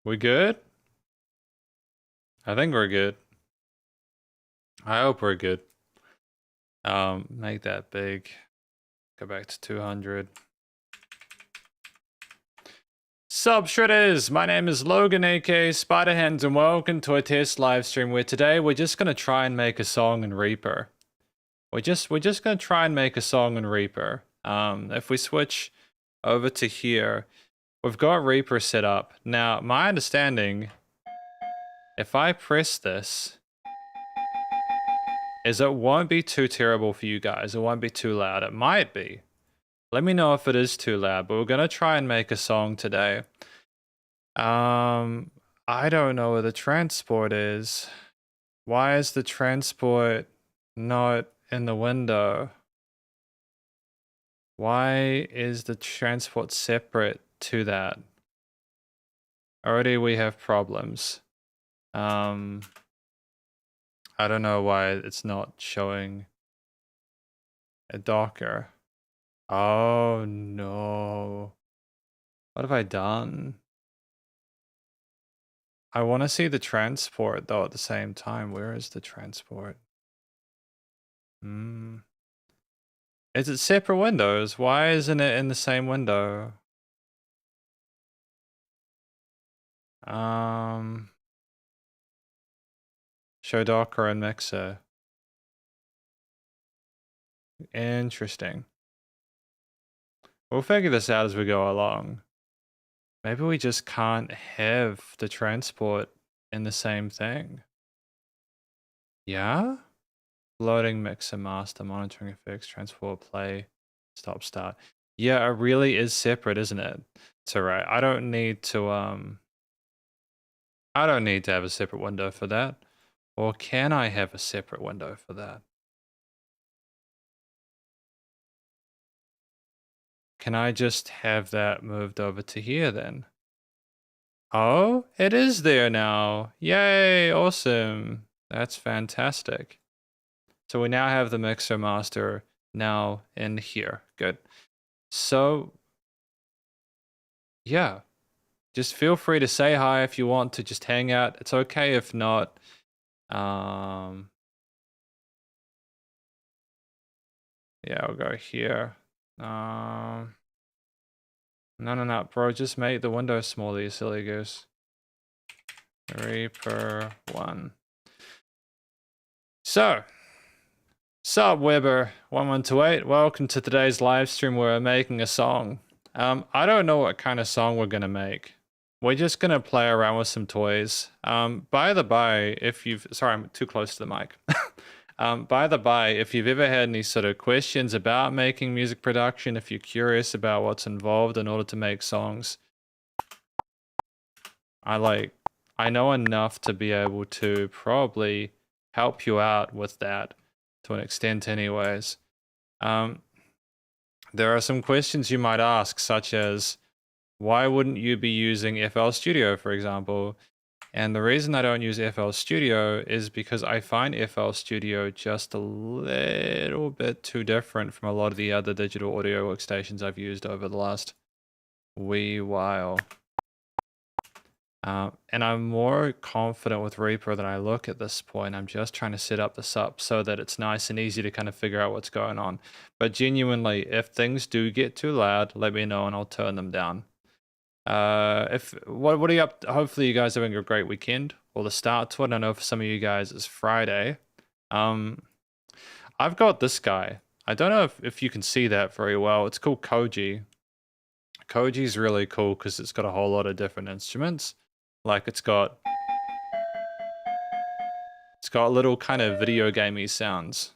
We good? I think we're good. I hope we're good. Make that big. Go back to 200. Sup Shredders! My name is Logan, aka Spiderhands, and welcome to a test live stream where today we're just gonna try and make a song in Reaper. We're just gonna try and make a song in Reaper. If we switch over to here, we've got Reaper set up. Now, my understanding, if I press this, is it won't be too terrible for you guys. It won't be too loud. It might be. Let me know if it is too loud, but we're gonna try and make a song today. I don't know where the transport is. Why is the transport not in the window? Why is the transport separate to that? Already we have problems. I don't know why it's not showing a Docker. Oh no. What have I done? I want to see the transport though at the same time. Where is the transport? Is it separate windows? Why isn't it in the same window? Show Docker and Mixer. Interesting. We'll figure this out as we go along. Maybe we just can't have the transport in the same thing. Yeah? Loading, mixer, master, monitoring effects, transport, play, stop, start. Yeah, it really is separate, isn't it? It's alright. I don't need to have a separate window for that. Or can I have a separate window for that? Can I just have that moved over to here then? Oh, it is there now. Yay, awesome. That's fantastic. So we now have the mixer master now in here. Good. So, yeah. Just feel free to say hi if you want to just hang out. It's okay if not. Yeah, I'll go here. No, bro. Just make the window smaller, you silly goose. Reaper 1. So, sup Weber 1128. Welcome to today's live stream where we're making a song. I don't know what kind of song we're gonna make. We're just gonna play around with some toys. By the by, if you've sorry, I'm too close to the mic. By the by, if you've ever had any sort of questions about making music production, if you're curious about what's involved in order to make songs, I know enough to be able to probably help you out with that to an extent anyways. There are some questions you might ask, such as, why wouldn't you be using FL Studio, for example? And the reason I don't use FL Studio is because I find FL Studio just a little bit too different from a lot of the other digital audio workstations I've used over the last wee while. And I'm more confident with Reaper than I look at this point. I'm just trying to set up the SUP so that it's nice and easy to kind of figure out what's going on. But genuinely, if things do get too loud, let me know and I'll turn them down. What are you up to? Hopefully you guys are having a great weekend or the start to it. I know for some of you guys it's Friday. I've got this guy. I don't know if you can see that very well. It's called Koji. Koji's really cool because it's got a whole lot of different instruments. Like it's got little kind of video gamey sounds.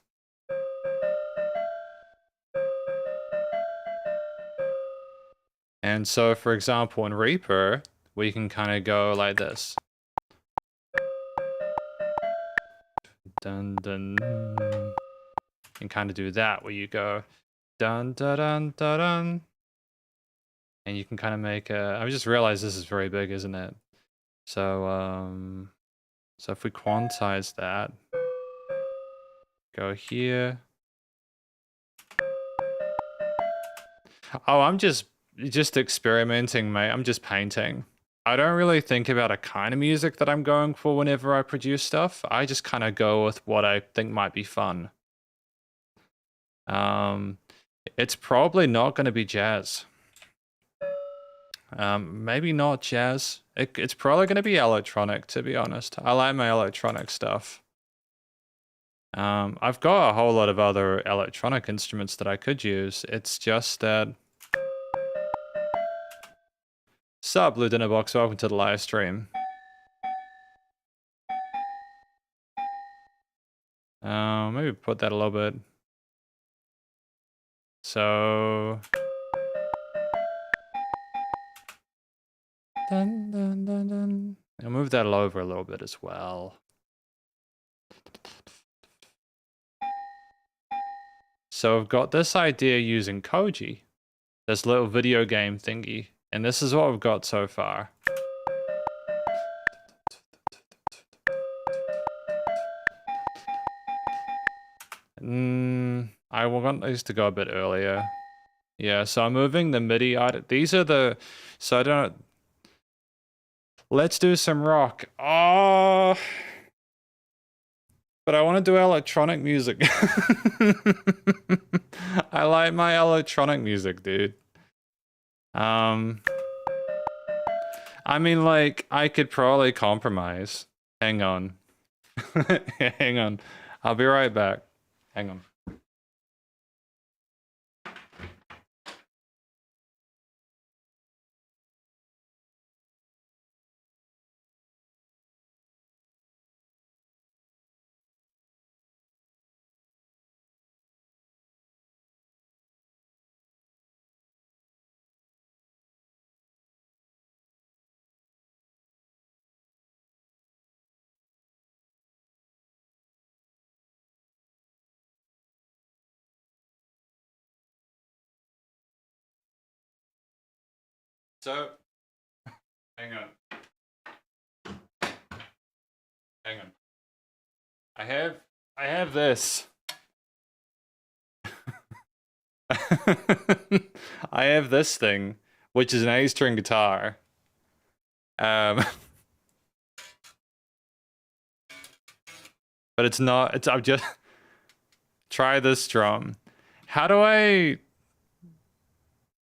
And so, for example, in Reaper, we can kind of go like this. Dun dun. And kind of do that where you go dun dun dun dun dun. And you can kind of make a, I just realized this is very big, isn't it? So, so if we quantize that, go here. Oh, I'm just experimenting, mate. I'm just painting. I don't really think about a kind of music that I'm going for whenever I produce stuff. I just kind of go with what I think might be fun. It's probably not going to be jazz. Maybe not jazz. It's probably going to be electronic, to be honest. I like my electronic stuff. I've got a whole lot of other electronic instruments that I could use. It's just that... Sup, Blue Dinner Box, welcome to the live stream. Maybe put that a little bit. So... Dun, dun, dun, dun. I'll move that over a little bit as well. So I've got this idea using Koji, this little video game thingy, and this is what we've got so far. I want these to go a bit earlier. Yeah, so I'm moving the MIDI. These are the... So I don't... Let's do some rock. Oh... But I want to do electronic music. I like my electronic music, dude. I mean, like, I could probably compromise. Hang on. Hang on. I'll be right back. Hang on. So, hang on. Hang on. I have this. I have this thing, which is an 8-string guitar. But it's not, I'm just, try this drum. How do I,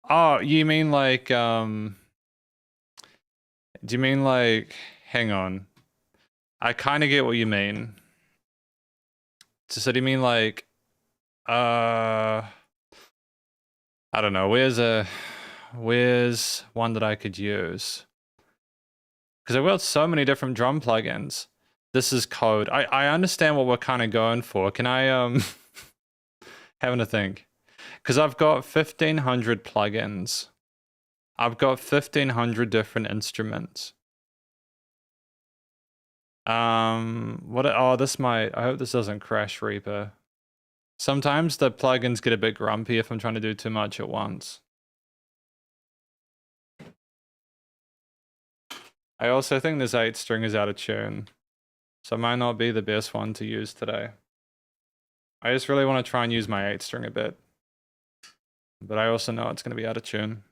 oh, you mean like, do you mean like, hang on. I kind of get what you mean. So do you mean like, I don't know, where's one that I could use? Because I've got so many different drum plugins. This is code. I understand what we're kind of going for. Can I, having to think. Because I've got 1,500 plugins. I've got 1,500 different instruments. This might, I hope this doesn't crash Reaper. Sometimes the plugins get a bit grumpy if I'm trying to do too much at once. I also think this 8-string is out of tune. So it might not be the best one to use today. I just really want to try and use my 8-string a bit. But I also know it's going to be out of tune.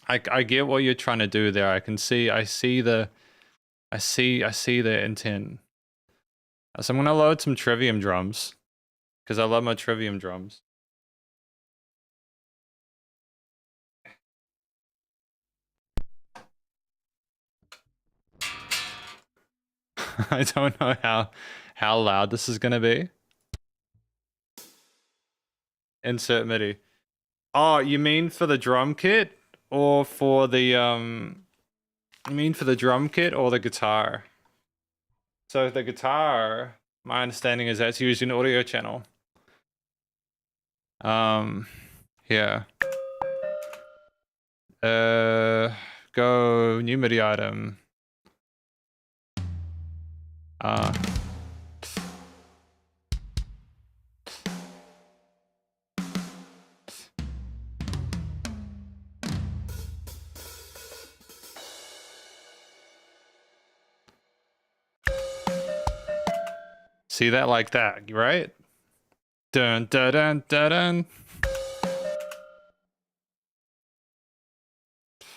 I get what you're trying to do there. I see the intent. So I'm going to load some Trivium drums. Because I love my Trivium drums. I don't know how loud this is going to be. Insert MIDI. Oh, you mean for the drum kit? Or for the, you mean for the drum kit or the guitar? So the guitar, my understanding is that's used in audio channel. Yeah. Go new MIDI item. See that like that, right? Dun dun dun dun dun.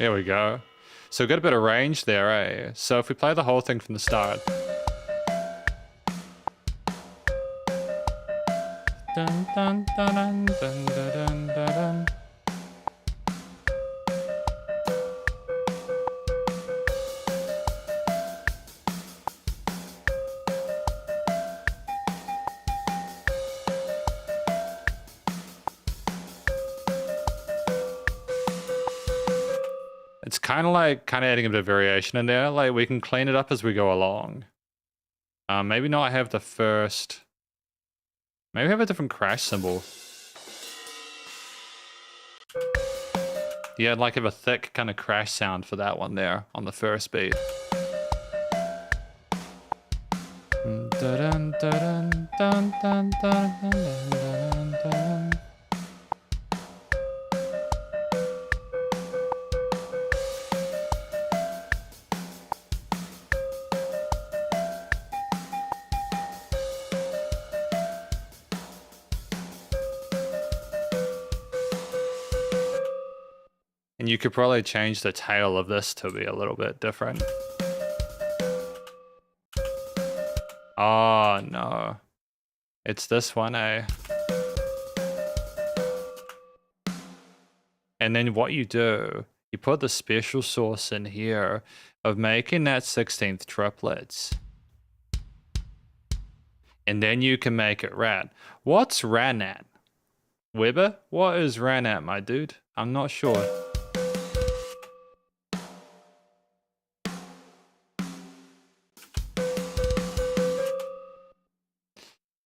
There we go. So we've got a bit of range there, eh? So if we play the whole thing from the start. Dun, dun, dun, dun, dun, dun, dun, dun. It's kind of adding a bit of variation in there. Like we can clean it up as we go along. Maybe not have the first. Maybe have a different crash cymbal. Yeah, I'd like have a thick kind of crash sound for that one there on the first beat. Dun, dun, dun, dun, dun, dun, dun, dun. And you could probably change the tail of this to be a little bit different. Oh, no. It's this one, eh? And then what you do, you put the special sauce in here of making that 16th triplets. And then you can make it rat. What's ran at? Weber? What is ran at, my dude? I'm not sure.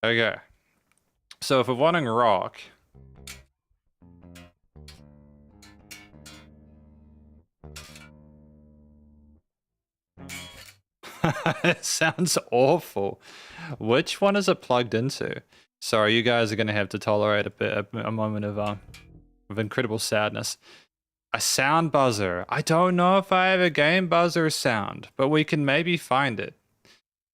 Okay. So if we're wanting rock, it sounds awful. Which one is it plugged into? Sorry, you guys are gonna have to tolerate a moment of incredible sadness. A sound buzzer. I don't know if I have a game buzzer sound, but we can maybe find it.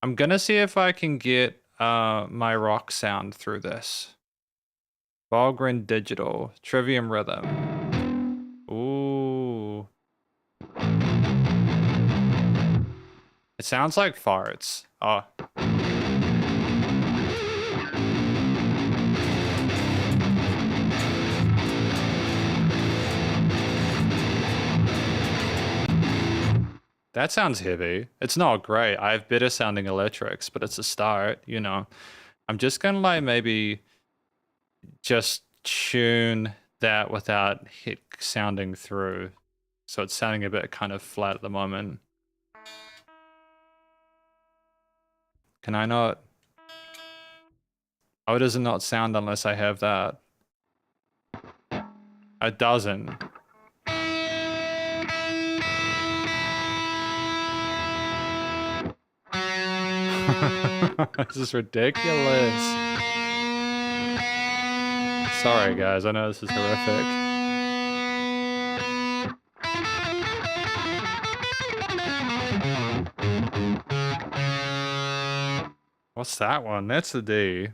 I'm gonna see if I can get my rock sound through this. Valgrind Digital, Trivium Rhythm. Ooh. It sounds like farts. Oh. That sounds heavy. It's not great. I have better sounding electrics, but it's a start, you know. I'm just gonna like maybe just tune that without hit sounding through. So it's sounding a bit kind of flat at the moment. Can I not? Oh, does it not sound unless I have that? It doesn't. This is ridiculous. Sorry guys, I know this is horrific. What's that one? That's the D.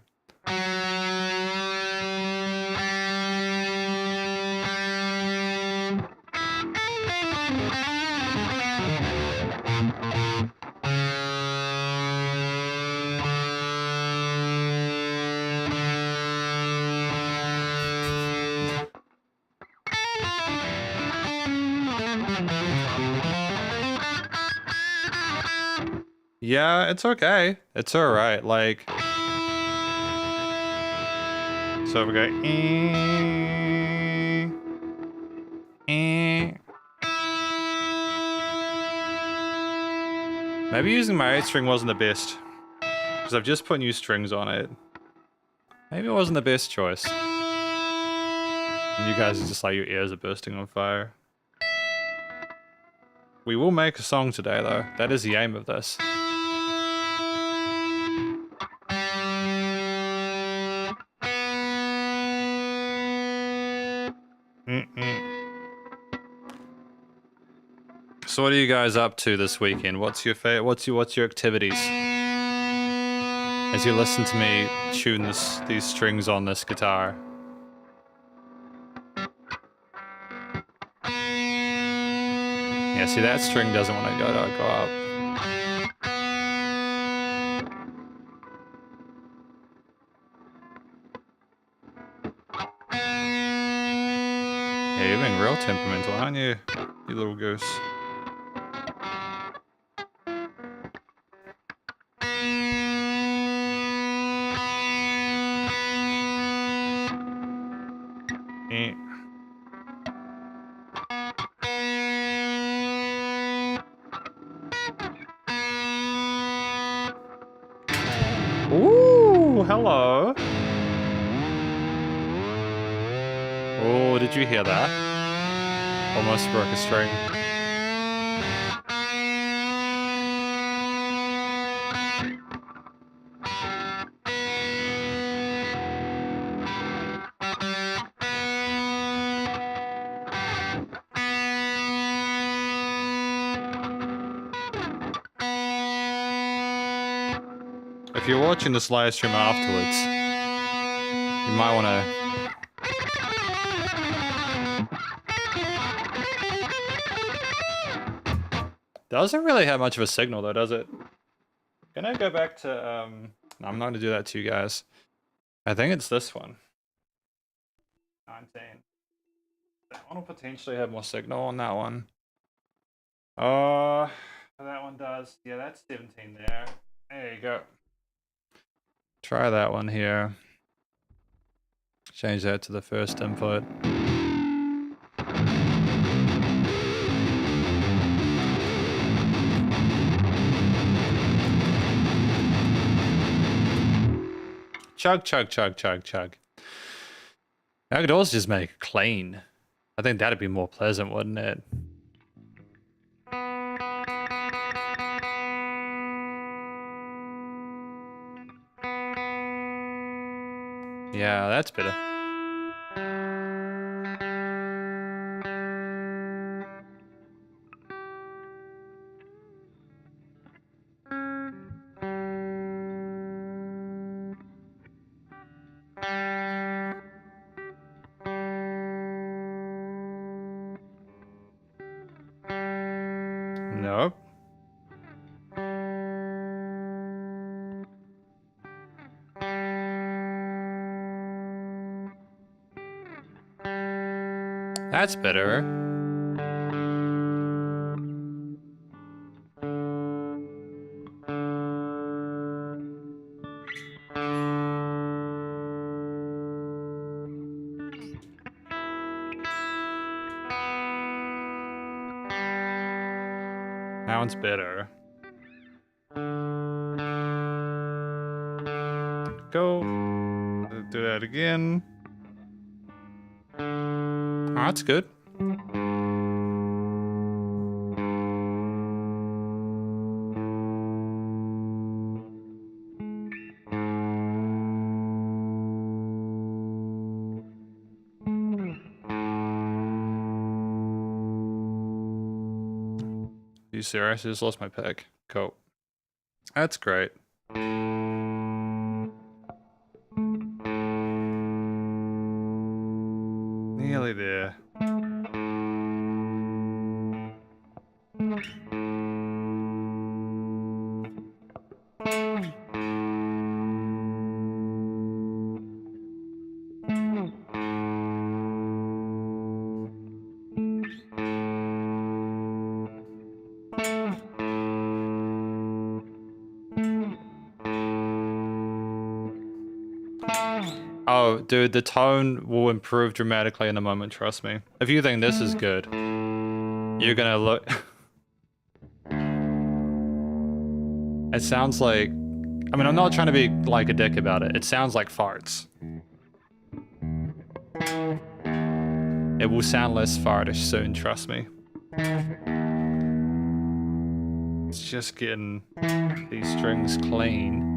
Yeah, it's okay. It's alright, like... So we go... Maybe using my 8-string wasn't the best. Because I've just put new strings on it. Maybe it wasn't the best choice. And you guys are just like, your ears are bursting on fire. We will make a song today though. That is the aim of this. So what are you guys up to this weekend? What's your activities? As you listen to me tune these strings on this guitar. Yeah, see, that string doesn't want to go up. Yeah, you're being real temperamental, aren't you? You little goose. Eh. Ooh, hello. Oh, did you hear that? Almost broke a string. If you're watching this live stream afterwards, you might want to... Doesn't really have much of a signal though, does it? Can I go back to, no, I'm not gonna do that to you guys. I think it's this one. 19. That one will potentially have more signal on that one. Oh, that one does. Yeah, that's 17 there. There you go. Try that one here. Change that to the first input. Chug, chug, chug, chug, chug. I could also just make it clean. I think that'd be more pleasant, wouldn't it? Yeah, that's better. Nope. That's better. That one's better. Go. Do that again. Oh, that's good. Are you serious? I just lost my pick. Cool. That's great. Nearly there. Oh, dude, the tone will improve dramatically in a moment, trust me. If you think this is good, you're gonna look... It sounds like... I mean, I'm not trying to be like a dick about it. It sounds like farts. It will sound less fartish soon, trust me. It's just getting these strings clean.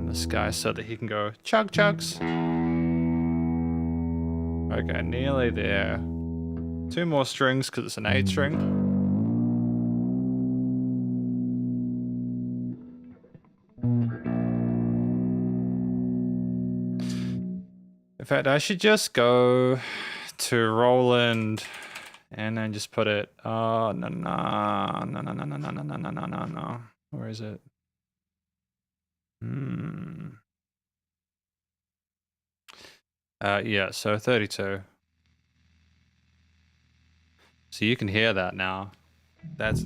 This guy so that he can go chug chugs. Okay, nearly there. 2 more strings because it's an 8 string. In fact, I should just go to Roland, and then just put it. Oh no. Where is it? Yeah, so 32. So you can hear that now. That's...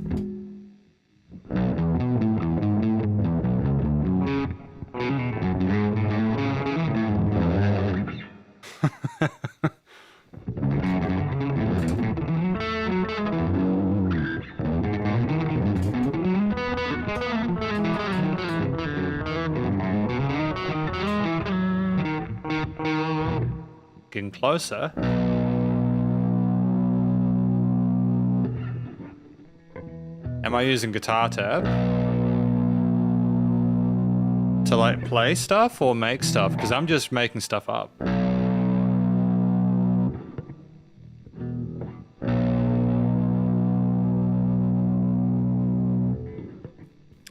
Getting closer. Am I using guitar tab to like play stuff or make stuff? Because I'm just making stuff up.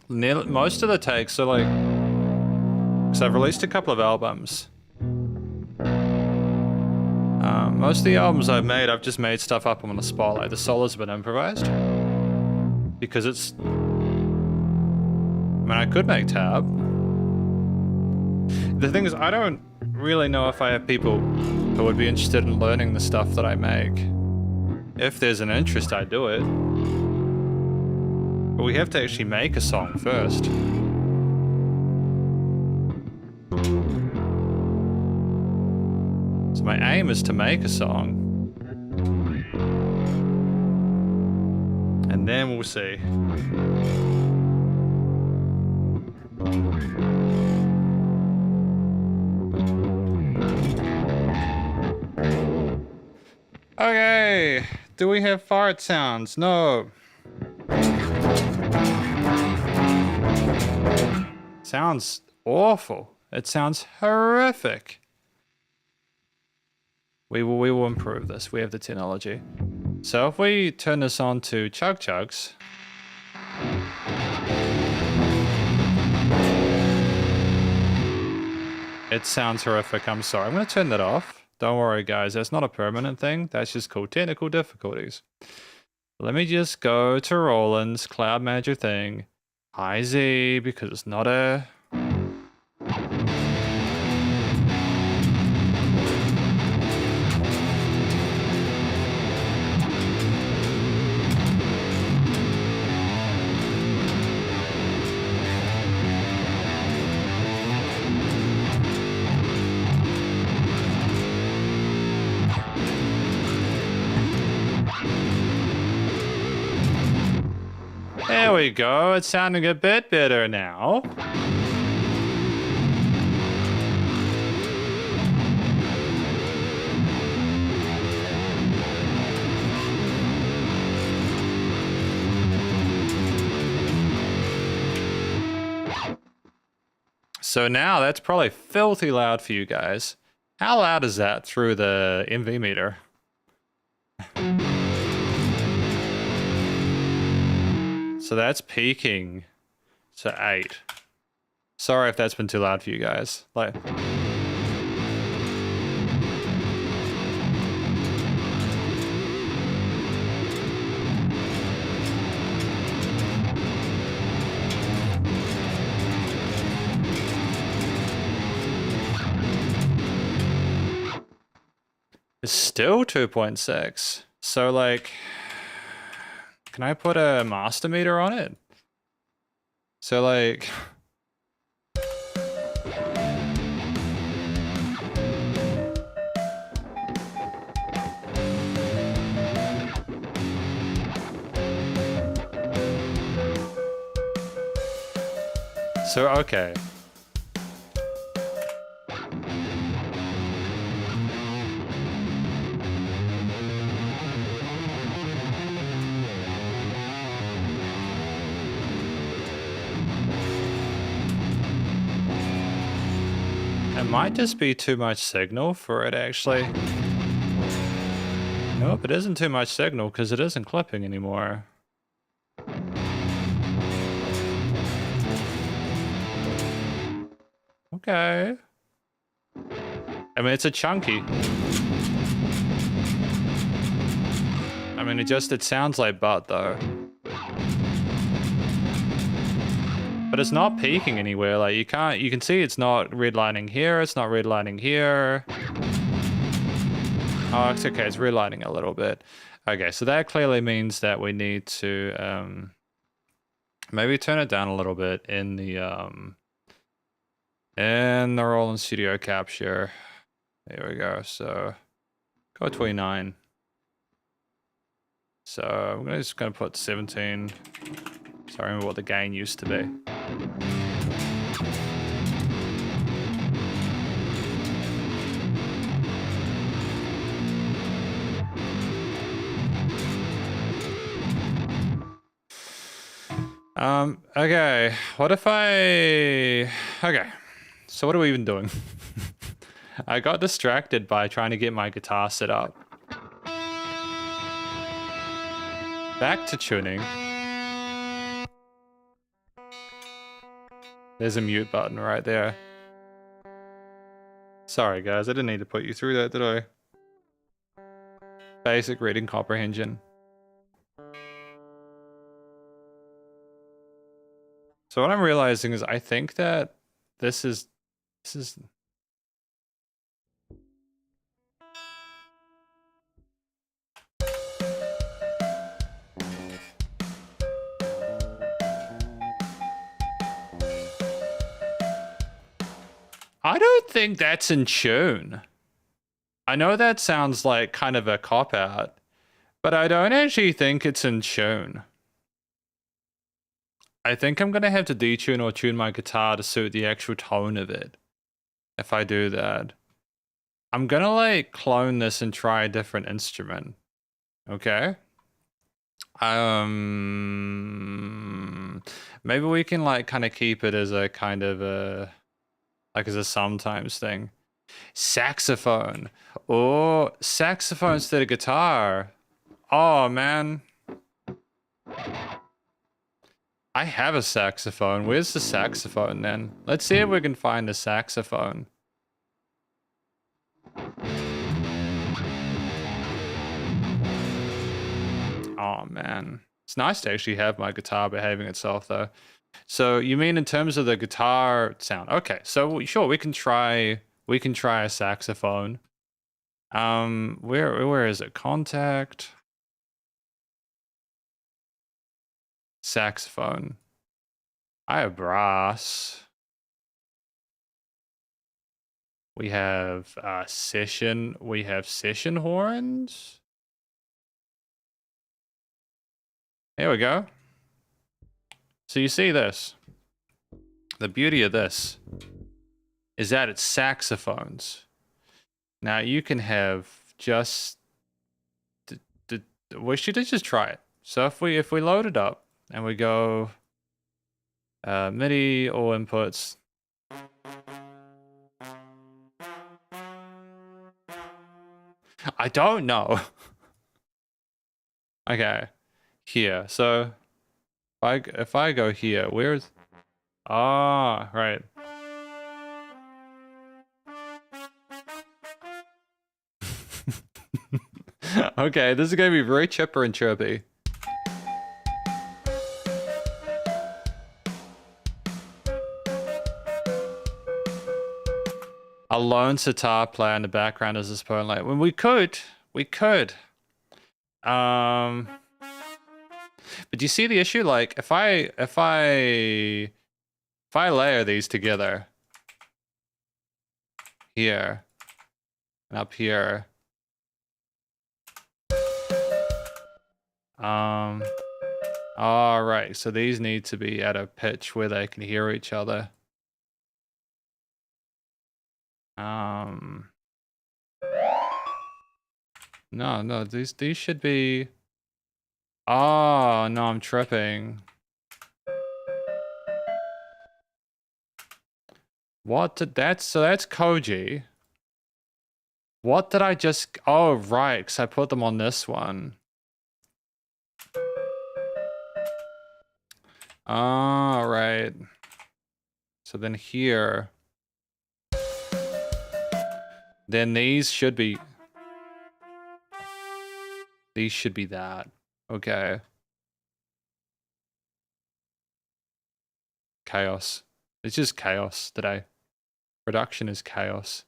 Most of the takes are like, because I've released a couple of albums. Most of the albums I've made, I've just made stuff up on the spot. Like the solo's been improvised. Because it's... I mean, I could make tab. The thing is, I don't really know if I have people who would be interested in learning the stuff that I make. If there's an interest, I do it. But we have to actually make a song first. So my aim is to make a song. And then we'll see. Okay, do we have fart sounds? No. Sounds awful. It sounds horrific. We will improve this. We have the technology. So if we turn this on to Chug Chugs. It sounds horrific, I'm sorry. I'm gonna turn that off. Don't worry guys, that's not a permanent thing. That's just called technical difficulties. Let me just go to Roland's Cloud Manager thing. High Z, because it's not a... There we go, it's sounding a bit better now. So now that's probably filthy loud for you guys. How loud is that through the MV meter? So that's peaking to 8. Sorry if that's been too loud for you guys. Like, it's still 2.6. So like, can I put a master meter on it? So like... So, okay. It might just be too much signal for it actually. Nope, it isn't too much signal because it isn't clipping anymore. Okay. I mean, it's a chunky. I mean, it sounds like butt though. But it's not peaking anywhere. Like you can see it's not redlining here. It's not redlining here. Oh, it's okay. It's redlining a little bit. Okay, so that clearly means that we need to maybe turn it down a little bit in the Roland Studio capture. There we go. So go 29. So I'm just gonna put 17. So I remember what the gain used to be. Okay, what if okay, so what are we even doing? I got distracted by trying to get my guitar set up. Back to tuning. There's a mute button right there. Sorry guys, I didn't need to put you through that, did I? Basic reading comprehension. So what I'm realizing is I think that this is I don't think that's in tune. I know that sounds like kind of a cop-out, but I don't actually think it's in tune. I think I'm gonna have to detune or tune my guitar to suit the actual tone of it. If I do that. I'm gonna like clone this and try a different instrument. Okay? Maybe we can like kind of keep it as a kind of a like as a sometimes thing. Saxophone. Oh, saxophone instead of guitar. Oh man. I have a saxophone. Where's the saxophone then? Let's see if we can find a saxophone. Oh man. It's nice to actually have my guitar behaving itself though. So you mean in terms of the guitar sound? Okay, so sure, we can try a saxophone. Where is it? Contact. Saxophone. I have brass. We have session. We have session horns. Here we go. So you see this. The beauty of this is that it's saxophones. Now you can have just we should just try it. So if we load it up and we go MIDI all inputs. I don't know. Okay. Here. So if I go here, where's right. Okay, this is gonna be very chipper and chirpy. A lone sitar player in the background is this point like when we could. But do you see the issue? Like if I layer these together here and up here. All right, so these need to be at a pitch where they can hear each other. No, these should be. Oh no, I'm tripping. What did that? So that's Koji. What did I just? Oh right, because I put them on this one. All right. So then here. Then these should be These should be that. Okay. Chaos. It's just chaos today. Production is chaos.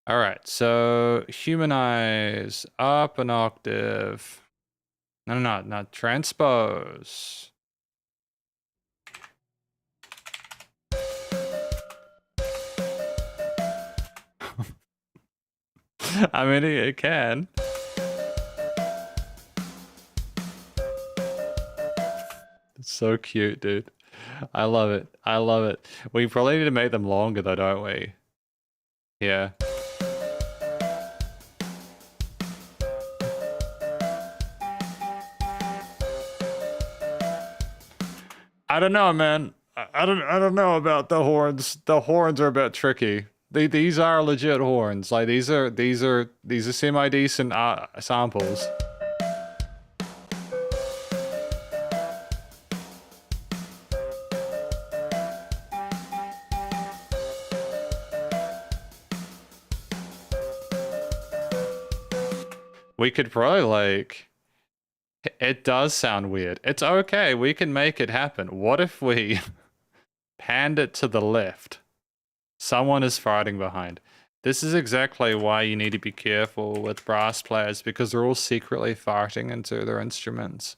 All right, so humanize up an octave. No, not transpose. I mean, it can. It's so cute, dude. I love it. I love it. We probably need to make them longer though, don't we? Yeah. I don't know, man. I don't know about the horns. The horns are a bit tricky. These are legit horns. Like these are semi decent samples. We could probably like. It does sound weird. It's okay. We can make it happen. What if we panned it to the left? Someone is farting behind. This is exactly why you need to be careful with brass players, because they're all secretly farting into their instruments.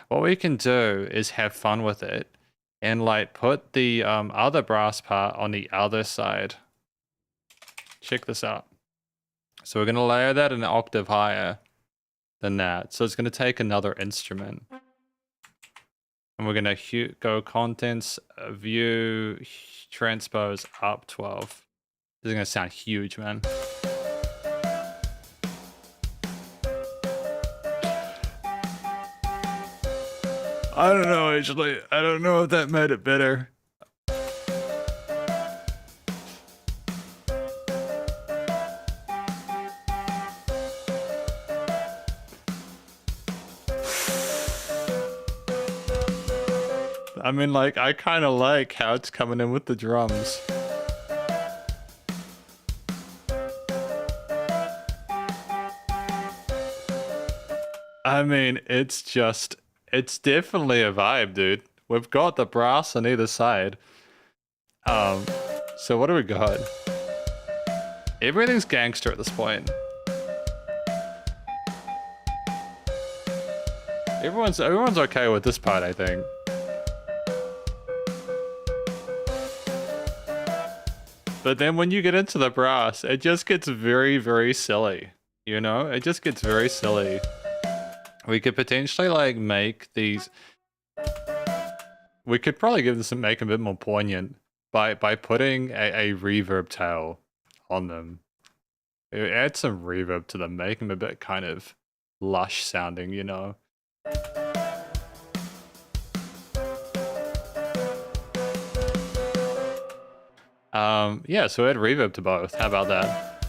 What we can do is have fun with it and like put the other brass part on the other side. Check this out. So we're going to layer that an octave higher than that. So it's going to take another instrument. And we're going to go contents, view, transpose up 12. This is going to sound huge, man. I don't know, actually. I don't know if that made it better. I mean, like, I kind of like how it's coming in with the drums. I mean, it's definitely a vibe, dude. We've got the brass on either side. So what do we got? Everything's gangster at this point. Everyone's okay with this part, I think. But then when you get into the brass, it just gets very, very silly. You know? It just gets very silly. We could potentially, like, make these... We could probably make them a bit more poignant by putting a reverb tail on them. It adds some reverb to them, make them a bit kind of lush sounding, you know? Yeah, so add reverb to both. How about that?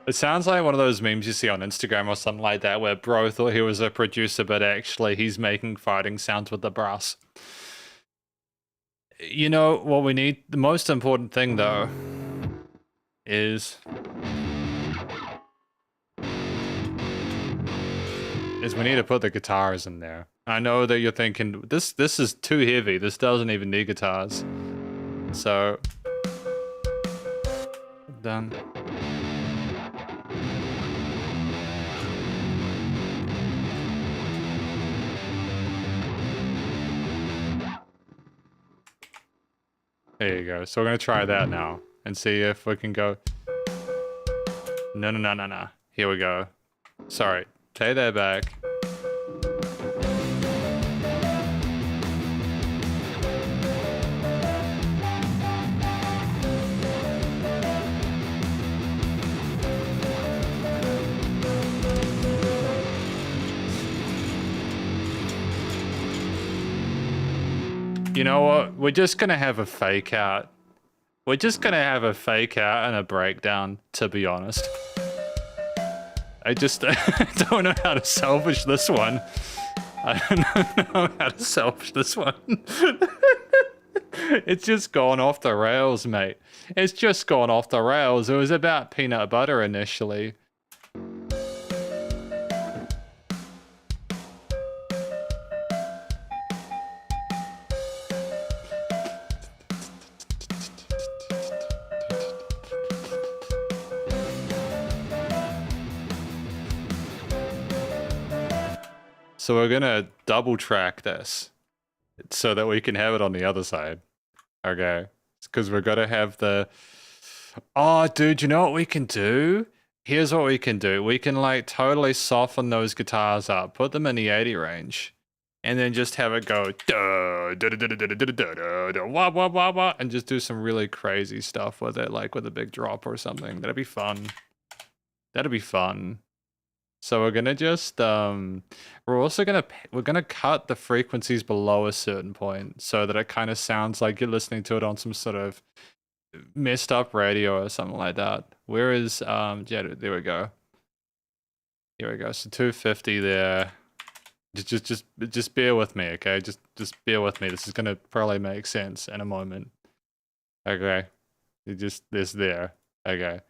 It sounds like one of those memes you see on Instagram or something like that, where bro thought he was a producer, but actually he's making fighting sounds with the brass. You know, what we need, the most important thing though, is we need to put the guitars in there. I know that you're thinking, this is too heavy, this doesn't even need guitars. So, done. There you go. So we're gonna try that now and see if we can go. No. Here we go. Sorry. Take that back. You know what? We're just gonna have a fake out. We're just gonna have a fake out and a breakdown, to be honest. I just I don't know how to salvage this one. I don't know how to salvage this one. It's just gone off the rails, mate. It's just gone off the rails. It was about peanut butter initially. So we're gonna double track this so that we can have it on the other side. Okay. Because we're gonna have the... Oh, dude, you know what we can do? Here's what we can do. We can like totally soften those guitars up, put them in the 80 range, and then just have it go wah, wah, wah, wah, and just do some really crazy stuff with it, like with a big drop or something. That'd be fun. That'd be fun. So we're gonna just we're gonna cut the frequencies below a certain point so that it kind of sounds like you're listening to it on some sort of messed up radio or something like that. Where is yeah, there we go. Here we go. So 250 there. Just bear with me, okay? Just bear with me. This is gonna probably make sense in a moment. Okay. Just this there. Okay.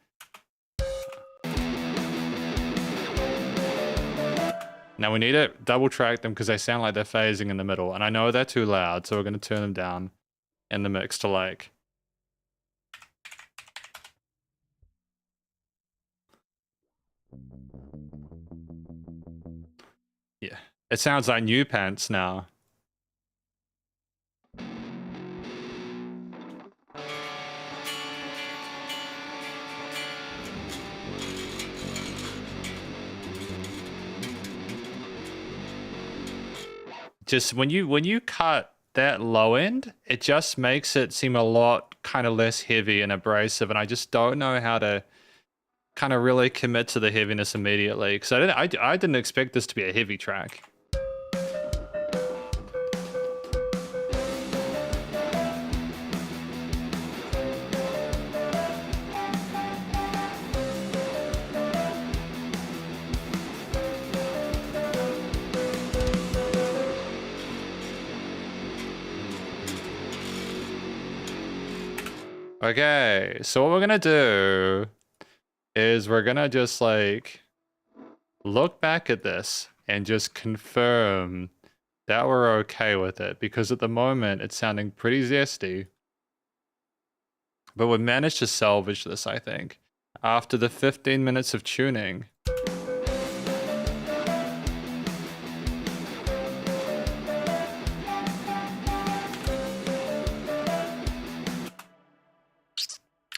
Now we need to double track them because they sound like they're phasing in the middle. And I know they're too loud, so we're going to turn them down in the mix to like... Yeah. It sounds like new pants now. Just when you cut that low end, it just makes it seem a lot kind of less heavy and abrasive, and I just don't know how to kind of really commit to the heaviness immediately, because I didn't expect this to be a heavy track. Okay, so what we're gonna do is we're gonna just like look back at this and just confirm that we're okay with it, because at the moment it's sounding pretty zesty. But we've managed to salvage this, I think, after the 15 minutes of tuning.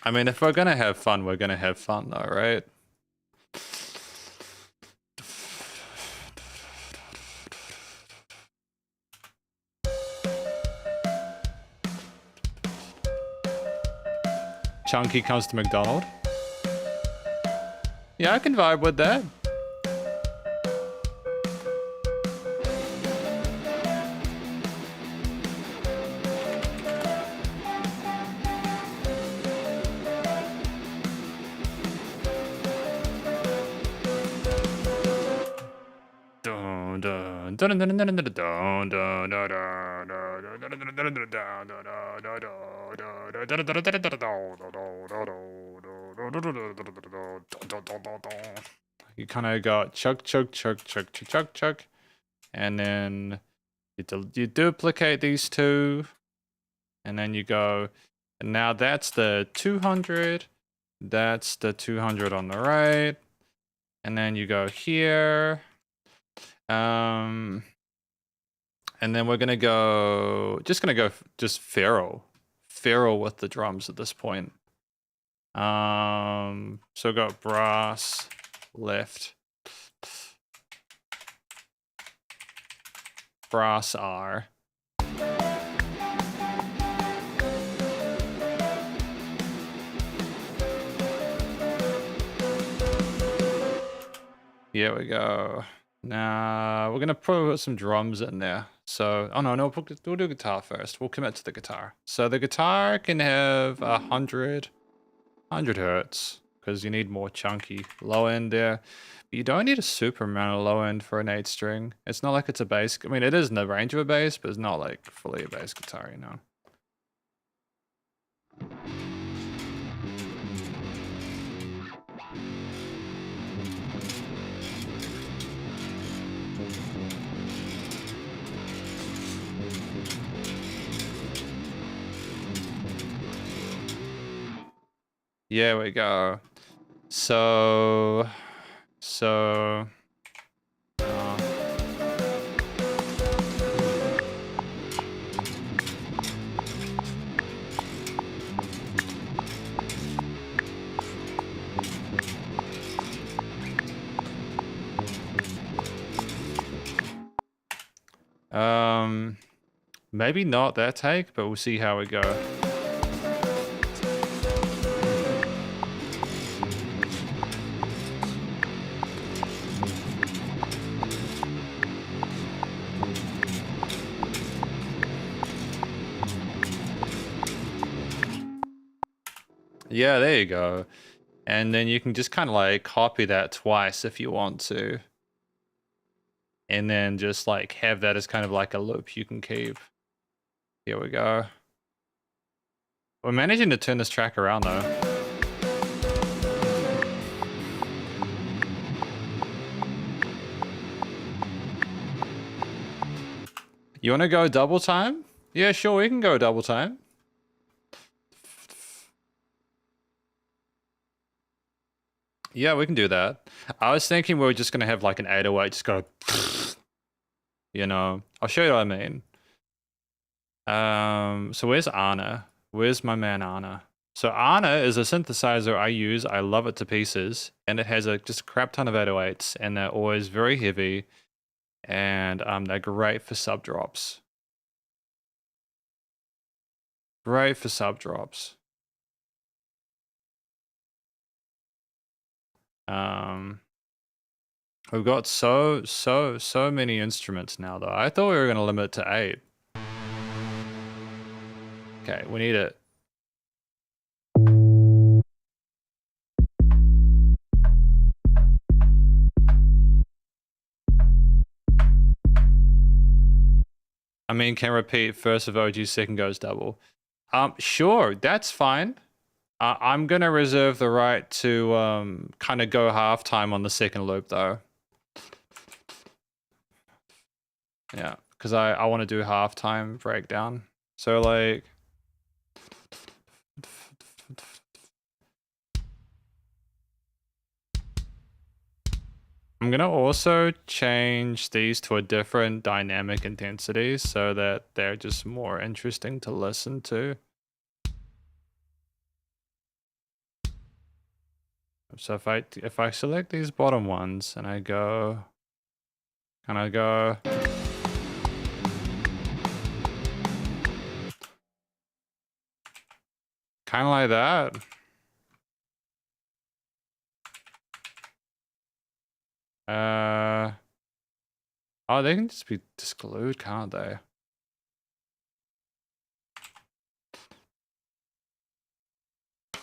I mean, if we're gonna have fun, we're gonna have fun though, right? Chunky comes to McDonald. Yeah, I can vibe with that. You kind of got chug, chug, chug, chug, chug, chug, chug, and then you duplicate these two, and then you go, and now that's the 200, that's the 200 on the right, and then you go here, and then we're gonna go, just feral with the drums at this point. So we got brass left, brass R. Here we go. Now we're gonna put some drums in there. So, oh no, we'll do guitar first. We'll commit to the guitar. So the guitar can have 100 hertz, because you need more chunky low end there. But you don't need a super amount of low end for an 8 string. It's not like it's a bass. I mean, it is in the range of a bass, but it's not like fully a bass guitar, you know. Here we go. So. Maybe not that take, but we'll see how we go. Yeah, there you go. And then you can just kind of like copy that twice if you want to. And then just like have that as kind of like a loop you can keep. Here we go. We're managing to turn this track around though. You want to go double time? Yeah, sure, we can go double time. Yeah, we can do that. I was thinking we were just going to have like an 808, just go, you know, I'll show you what I mean. So where's Anna? Where's my man Anna? So Anna is a synthesizer I use. I love it to pieces. And it has just a crap ton of 808s. And they're always very heavy. And they're great for sub drops. Great for sub drops. We've got so many instruments now though. I thought we were going to limit it to 8. Okay, we need it. I mean, can repeat first of OG, second goes double. Sure, that's fine. I'm gonna reserve the right to kind of go halftime on the second loop though. Yeah, because I want to do halftime breakdown. So like. I'm gonna also change these to a different dynamic intensity so that they're just more interesting to listen to. So if I select these bottom ones and I go, kind of like that. Oh, they can just be glued, can't they?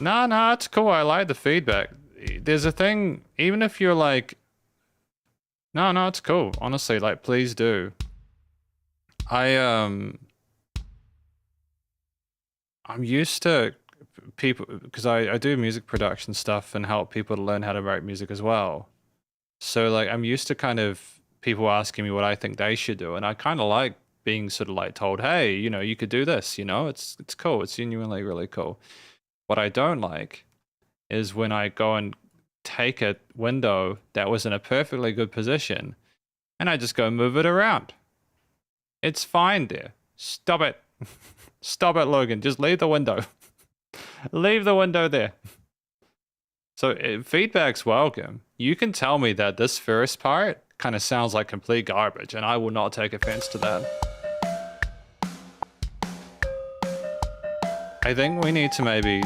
No, it's cool. I like the feedback. There's a thing, even if you're like, no, it's cool. Honestly, like, please do. I'm used to people, because I do music production stuff and help people to learn how to write music as well. So like, I'm used to kind of people asking me what I think they should do. And I kind of like being sort of like told, hey, you know, you could do this, you know, it's cool. It's genuinely really cool. What I don't like is when I go and take a window that was in a perfectly good position and I just go move it around. It's fine there. Stop it. Stop it, Logan. Just leave the window. Leave the window there. So feedback's welcome. You can tell me that this first part kind of sounds like complete garbage and I will not take offense to that. I think we need to maybe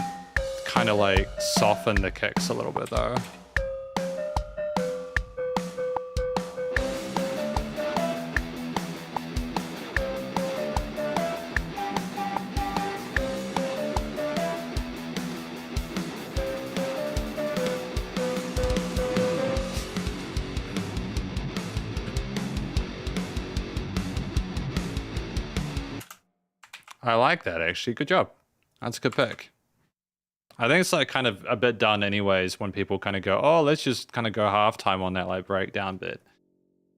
kind of like soften the kicks a little bit though. I like that actually. Good job. That's a good pick. I think it's like kind of a bit done anyways when people kind of go, oh, let's just kind of go halftime on that like breakdown bit.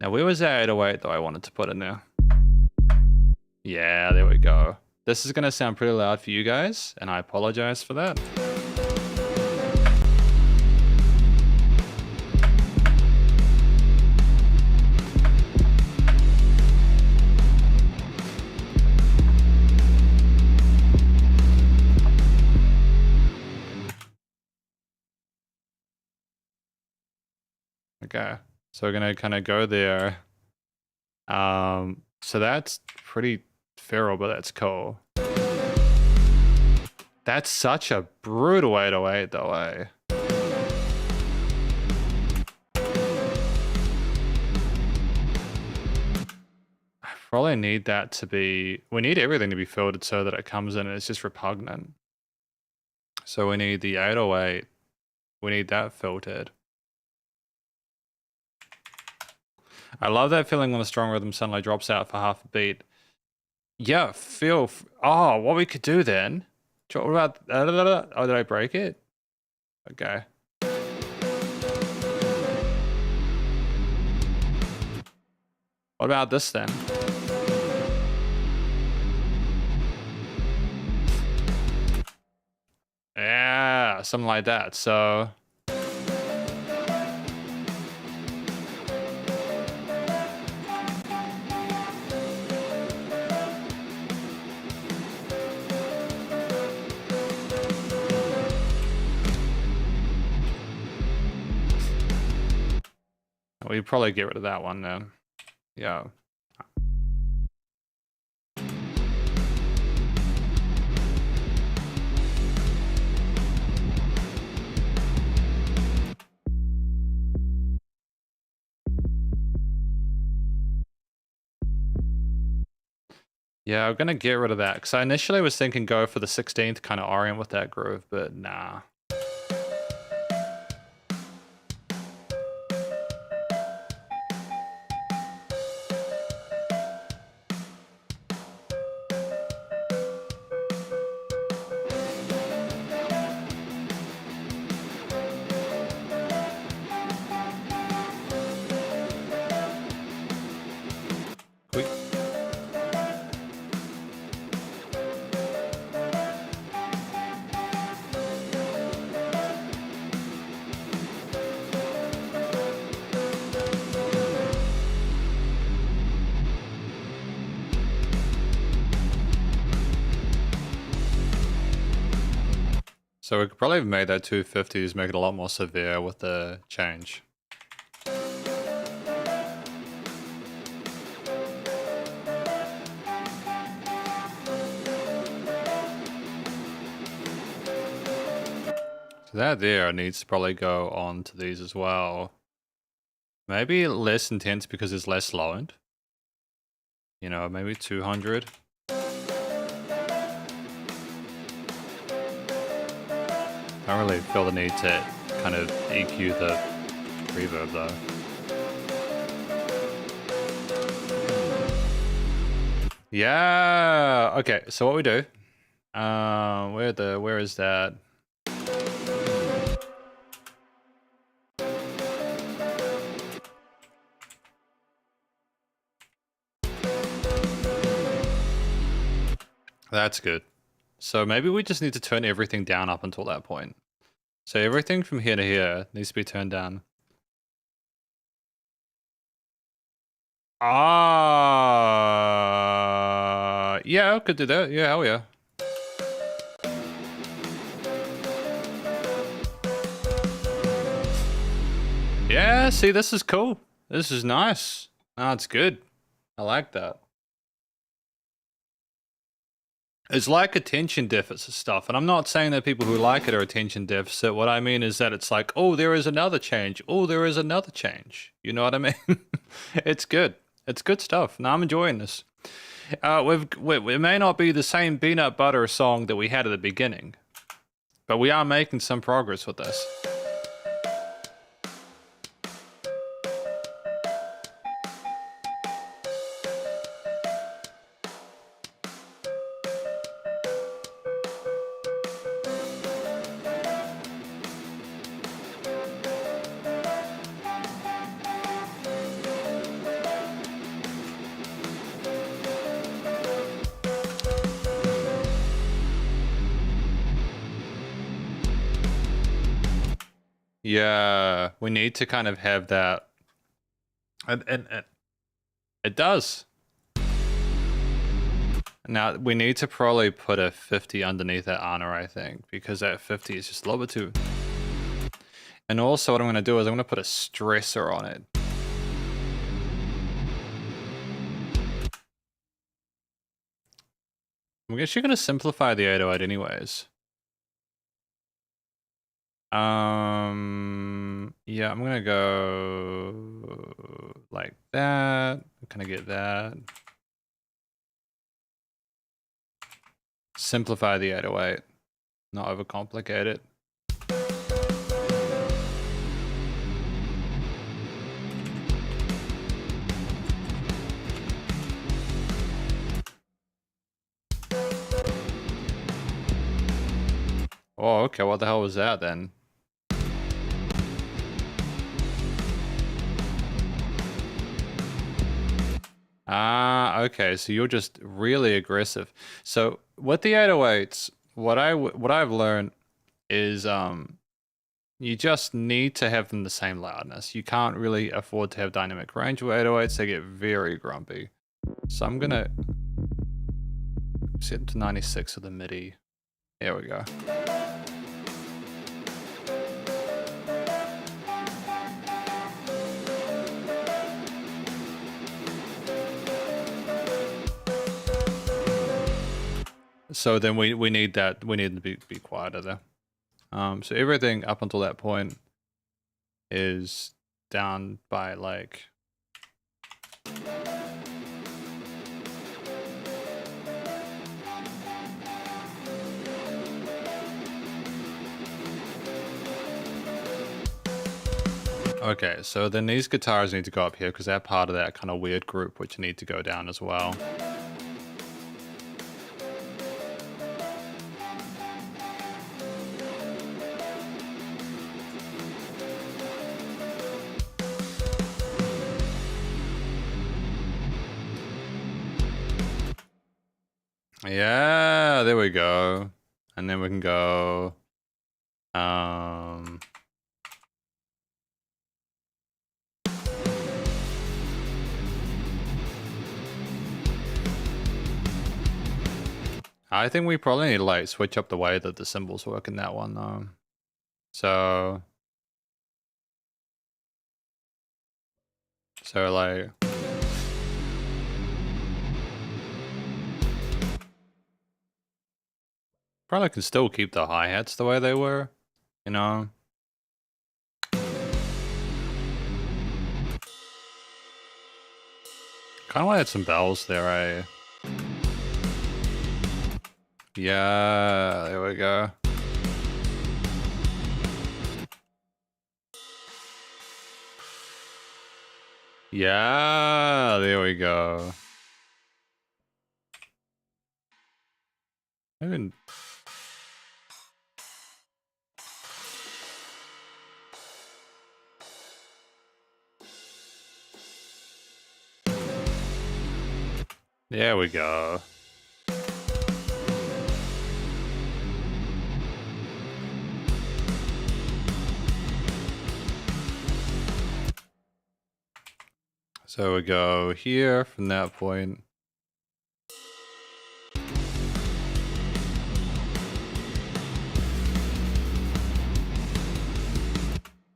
Now, where was that 808 though I wanted to put in there? Yeah, there we go. This is going to sound pretty loud for you guys, and I apologize for that. Okay, so we're gonna kind of go there. So that's pretty feral, but that's cool. That's such a brutal 808 though, eh? I probably need that to be, we need everything to be filtered so that it comes in and it's just repugnant. So we need the 808, we need that filtered. I love that feeling when the strong rhythm suddenly drops out for half a beat. Yeah, oh, what we could do then? What about, oh, did I break it? Okay. What about this then? Yeah, something like that. So we probably get rid of that one then. Yeah. Yeah, I'm gonna get rid of that because I initially was thinking go for the 16th kind of orient with that groove, but nah. So we could probably have made that 250s make it a lot more severe with the change. So that there needs to probably go on to these as well. Maybe less intense because it's less low-end. You know, maybe 200. I don't really feel the need to kind of EQ the reverb though. Yeah. Okay. So what we do? Where is that? That's good. So maybe we just need to turn everything down up until that point. So everything from here to here needs to be turned down. Yeah, I could do that. Yeah, hell yeah. Yeah, see, this is cool. This is nice. Oh, it's good. I like that. It's like attention deficit stuff. And I'm not saying that people who like it are attention deficit. What I mean is that it's like, oh, there is another change. Oh, there is another change. You know what I mean? It's good. It's good stuff. Now I'm enjoying this. It may not be the same peanut butter song that we had at the beginning, but we are making some progress with this. Yeah, we need to kind of have that. And it does. Now, we need to probably put a 50 underneath that honor, I think, because that 50 is just a little bit too... And also what I'm going to do is I'm going to put a stressor on it. I'm actually going to simplify the 808 anyways. Yeah, I'm going to go like that. Kind of get that. Simplify the 808, not overcomplicate it. Oh, okay, what the hell was that then? Ah, okay, so you're just really aggressive. So with the 808s, what I've learned is you just need to have them the same loudness. You can't really afford to have dynamic range with 808s, they get very grumpy. So I'm gonna set to 96 of the MIDI. There we go. So then we need that, we need to be quieter there. So everything up until that point is down by like... Okay, so then these guitars need to go up here because they're part of that kind of weird group which need to go down as well. Yeah, there we go. And then we can go... I think we probably need to like switch up the way that the cymbals work in that one though. So like... Probably can still keep the hi-hats the way they were, you know? Kind of want to add some bells there, eh? Yeah, there we go. Yeah, there we go. Even... There we go. So we go here from that point.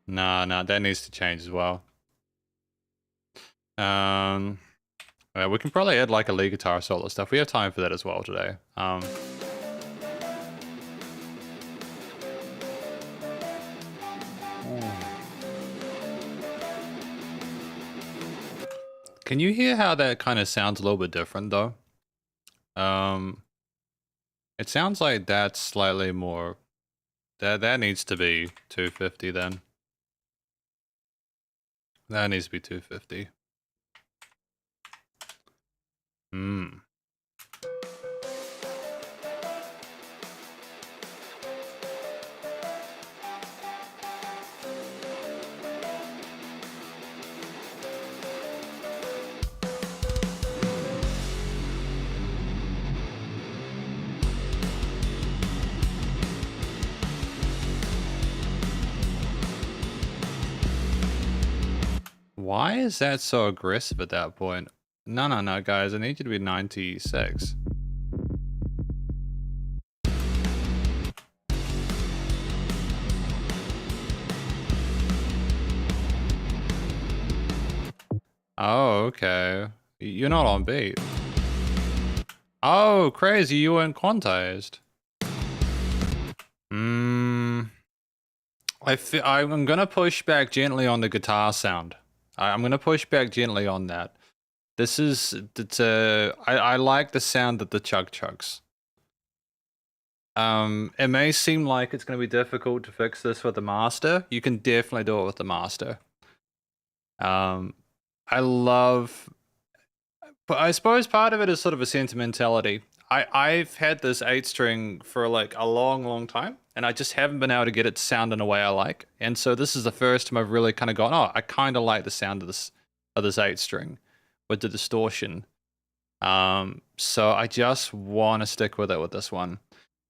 Nah, that needs to change as well. We can probably add like a lead guitar solo stuff. We have time for that as well today. Can you hear how that kind of sounds a little bit different though? It sounds like that's slightly more... That needs to be 250 then. That needs to be 250. Why is that so aggressive at that point? No, no, no, guys. I need you to be 96. Oh, okay. You're not on beat. Oh, crazy. You weren't quantized. I'm gonna push back gently on the guitar sound. I'm gonna push back gently on that. I like the sound of the chug chugs. It may seem like it's gonna be difficult to fix this with the master. You can definitely do it with the master. But I suppose part of it is sort of a sentimentality. I've had this 8-string for like a long, long time, and I just haven't been able to get it to sound in a way I like. And so this is the first time I've really kind of gone, oh, I kind of like the sound of this 8-string with the distortion. So I just want to stick with it with this one.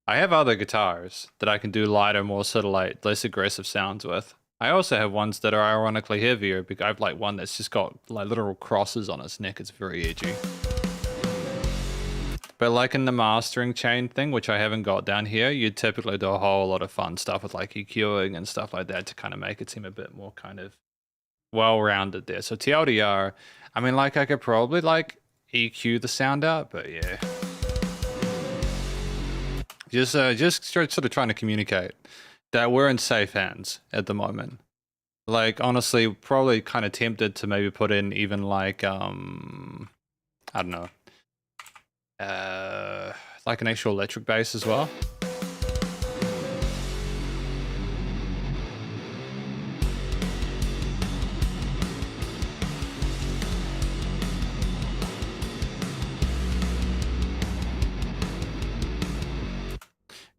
I have other guitars that I can do lighter, more sort of like less aggressive sounds with. I also have ones that are ironically heavier, because I have like one that's just got like literal crosses on its neck. It's very edgy. But like in the mastering chain thing, which I haven't got down here, you'd typically do a whole lot of fun stuff with like EQing and stuff like that to kind of make it seem a bit more kind of well-rounded there. So TLDR, I mean, like I could probably like EQ the sound out, but yeah. Just sort of trying to communicate that we're in safe hands at the moment. Like, honestly, probably kind of tempted to maybe put in even like, I don't know, like an actual electric bass as well.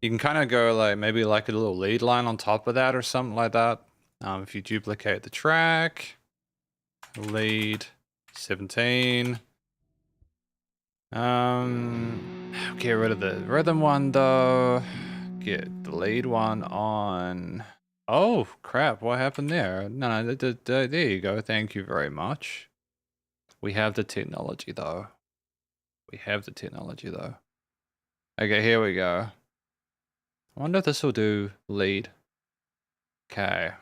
You can kind of go like maybe like a little lead line on top of that or something like that. If you duplicate the track, lead 17. Get rid of the rhythm one though. Get the lead one on. Oh crap! What happened there? No, there you go. Thank you very much. We have the technology though. Okay, here we go. I wonder if this will do lead. Okay.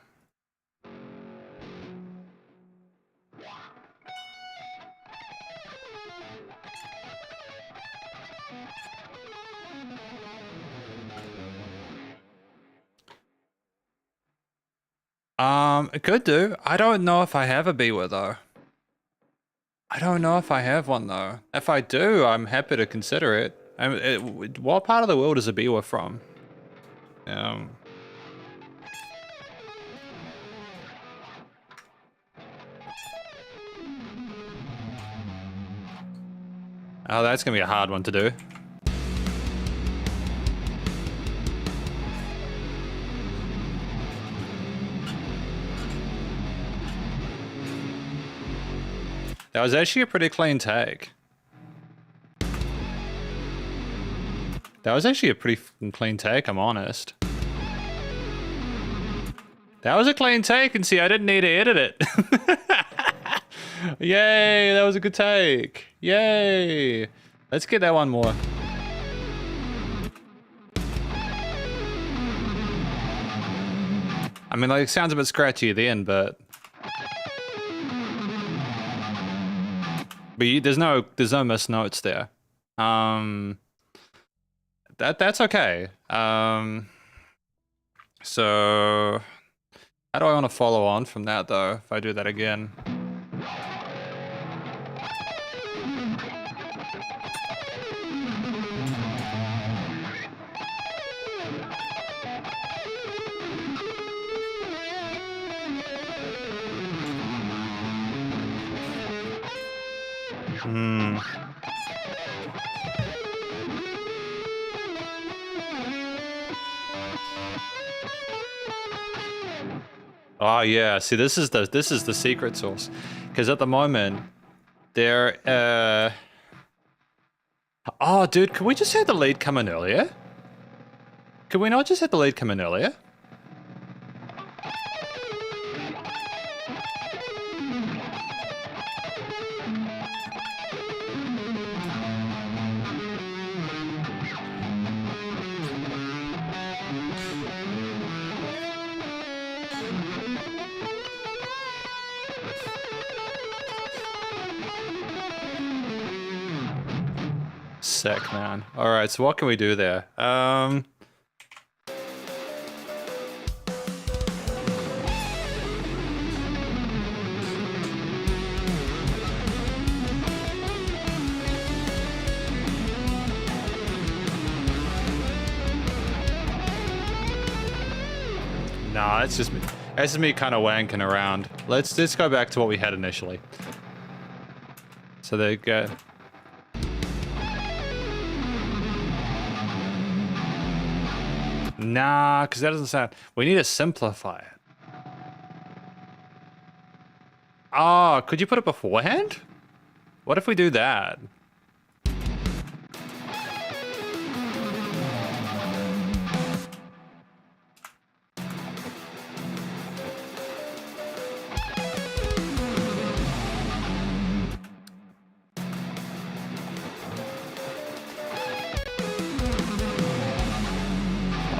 It could do. I don't know if I have a Biwa though. I don't know if I have one though. If I do, I'm happy to consider it. What part of the world is a Biwa from? Oh, that's gonna be a hard one to do. That was actually a pretty clean take. That was actually a pretty clean take, I'm honest. That was a clean take, and see, I didn't need to edit it. Yay, that was a good take. Yay. Let's get that one more. I mean, like, it sounds a bit scratchy at the end, but there's no missed notes there. That's okay. So how do I want to follow on from that though, if I do that again? Oh yeah, see this is the secret sauce. Because at the moment, they're oh dude, can we just have the lead come in earlier? Can we not just have the lead come in earlier? Sick, man. All right, so what can we do there? Nah, it's just me. This is me kind of wanking around. Let's just go back to what we had initially. So they get. Nah, because that doesn't sound. We need to simplify it. Oh, could you put it beforehand? What if we do that?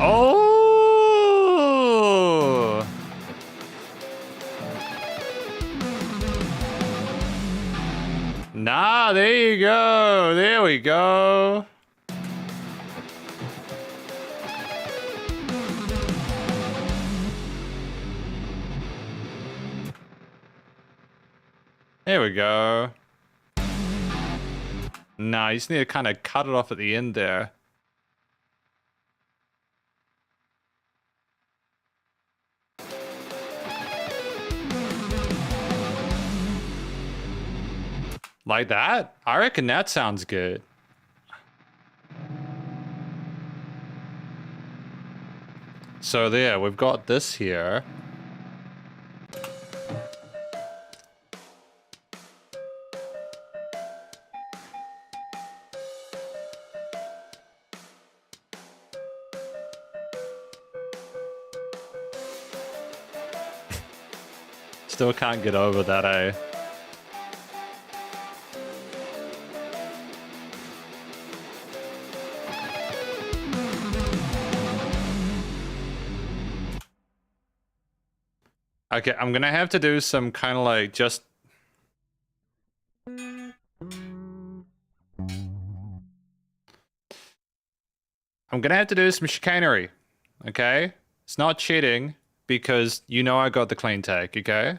Oh! Nah, there you go. There we go. There we go. Nah, you just need to kind of cut it off at the end there. Like that? I reckon that sounds good. So there, we've got this here. Still can't get over that, eh? Okay, I'm gonna have to do some kind of like just... I'm gonna have to do some chicanery, okay? It's not cheating because you know I got the clean take, okay?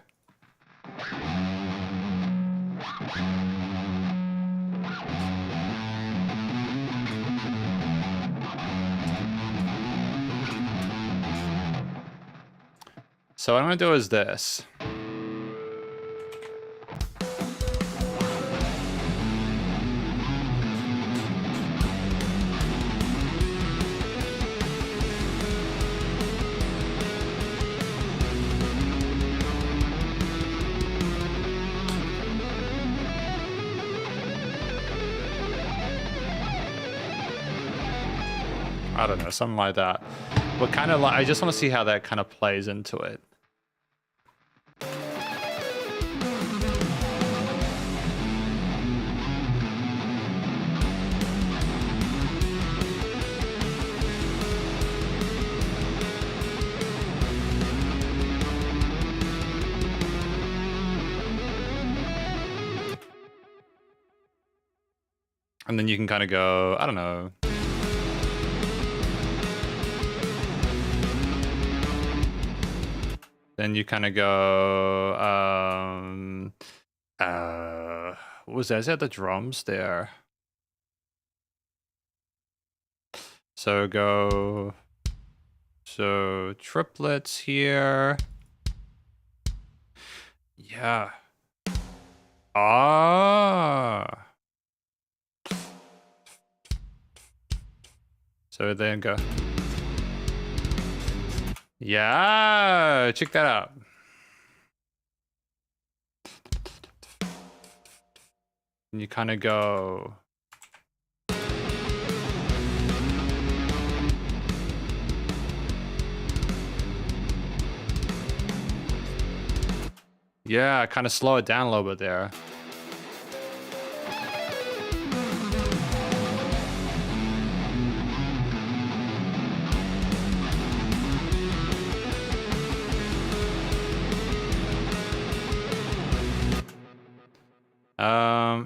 So what I'm gonna do is this. I don't know, something like that. But kind of like, I just want to see how that kind of plays into it. And then you can kind of go, I don't know. Then you kind of go, what was that? Is that the drums there? So go, so triplets here. Yeah. Ah. So then go. Yeah, check that out. And you kind of go. Yeah, kind of slow it down a little bit there.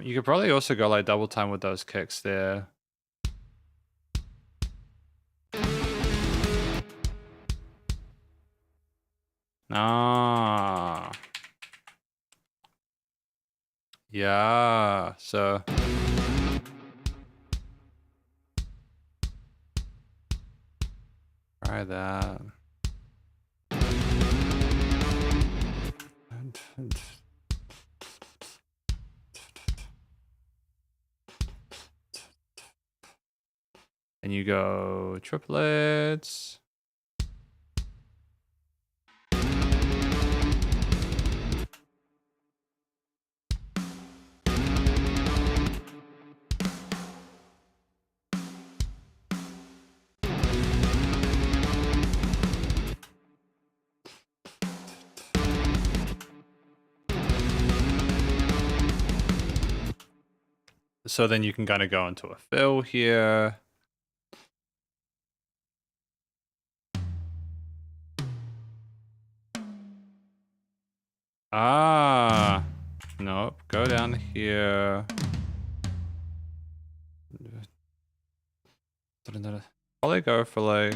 You could probably also go like double time with those kicks there. Ah. Yeah, so try that. And you go triplets. So then you can kind of go into a fill here. Ah, nope. Go down here. Probably go for like.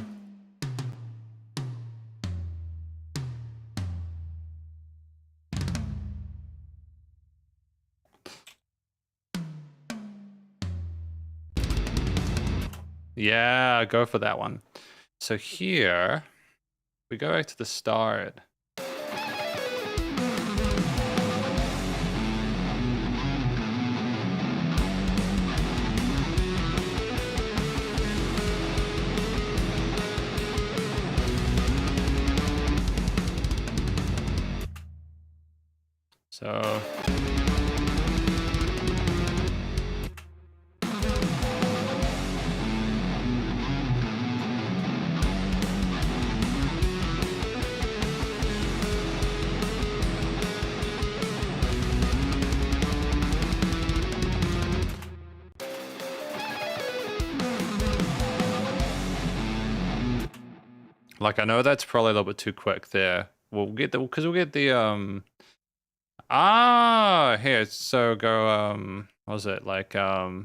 Yeah, go for that one. So here, we go back to the start. So like, I know that's probably a little bit too quick there. We'll get the, because we'll get the, here, so go, what was it, like, yeah.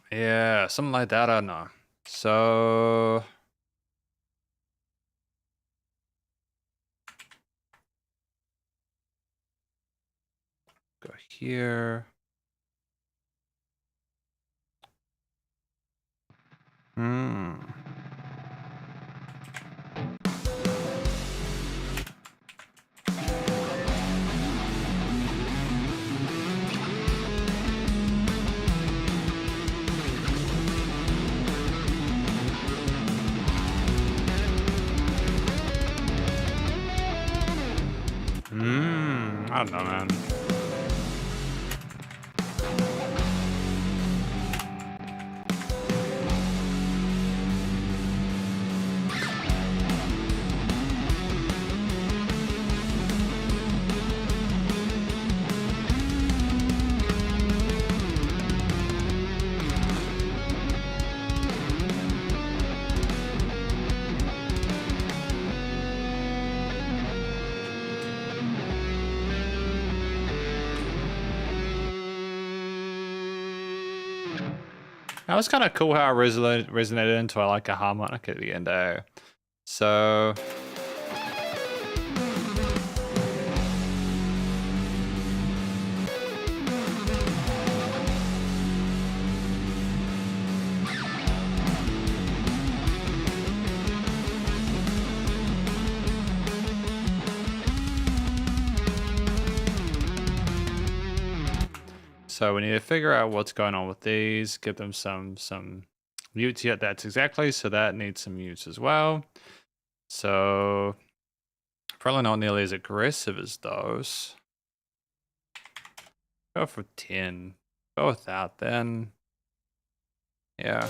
Yeah, something like that, I don't know. So go here. I don't know, man. That was kind of cool how it resonated into like a harmonic at the end there. So So we need to figure out what's going on with these, give them some mutes. Yeah, that's exactly. So that needs some mutes as well. So probably not nearly as aggressive as those. Go for 10. Go with that then. Yeah.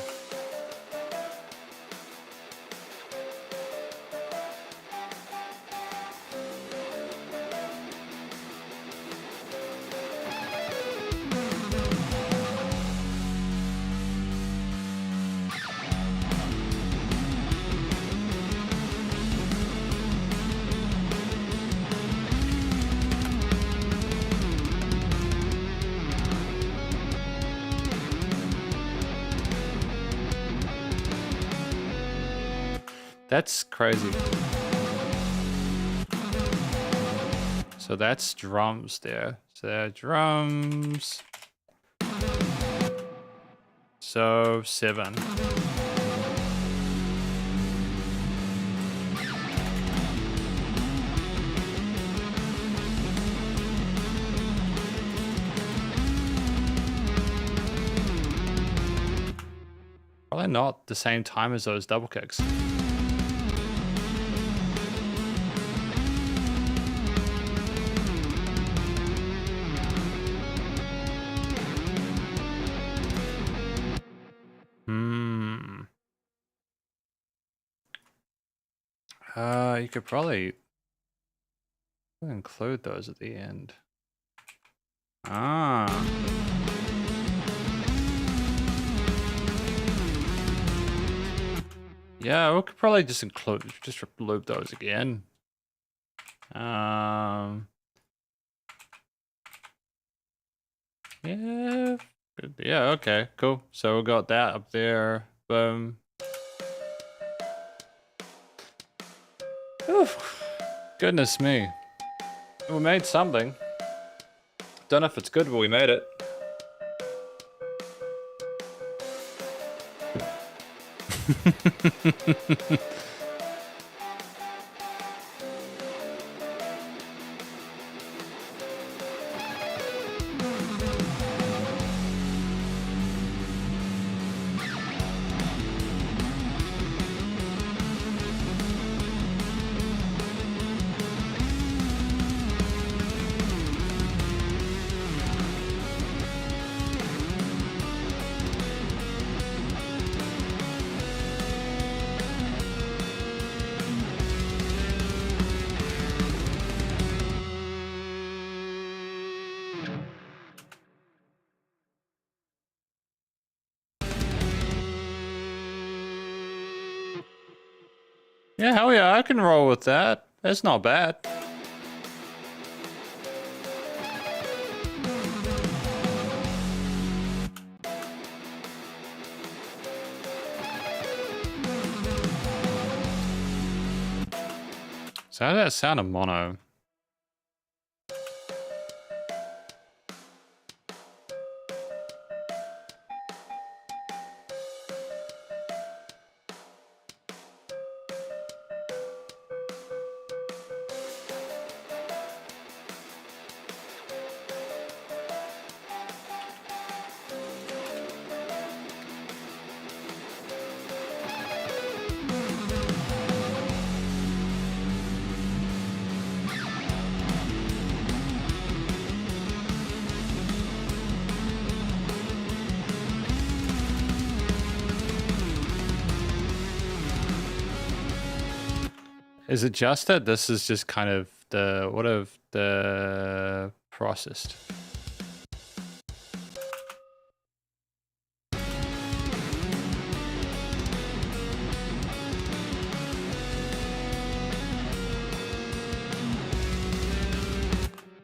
That's crazy. So that's drums there. So drums. So 7. Probably not the same time as those double kicks. You could probably include those at the end. Ah. Yeah, we could probably just loop those again. Yeah. Yeah, okay, cool. So we got that up there. Boom. Oof. Goodness me. We made something. Don't know if it's good, but we made it. Yeah, hell yeah, I can roll with that. That's not bad. So how does that sound in mono? Is it just that this is just kind of the, what of the processed?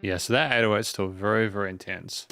Yeah, so that 808 is still very, very intense.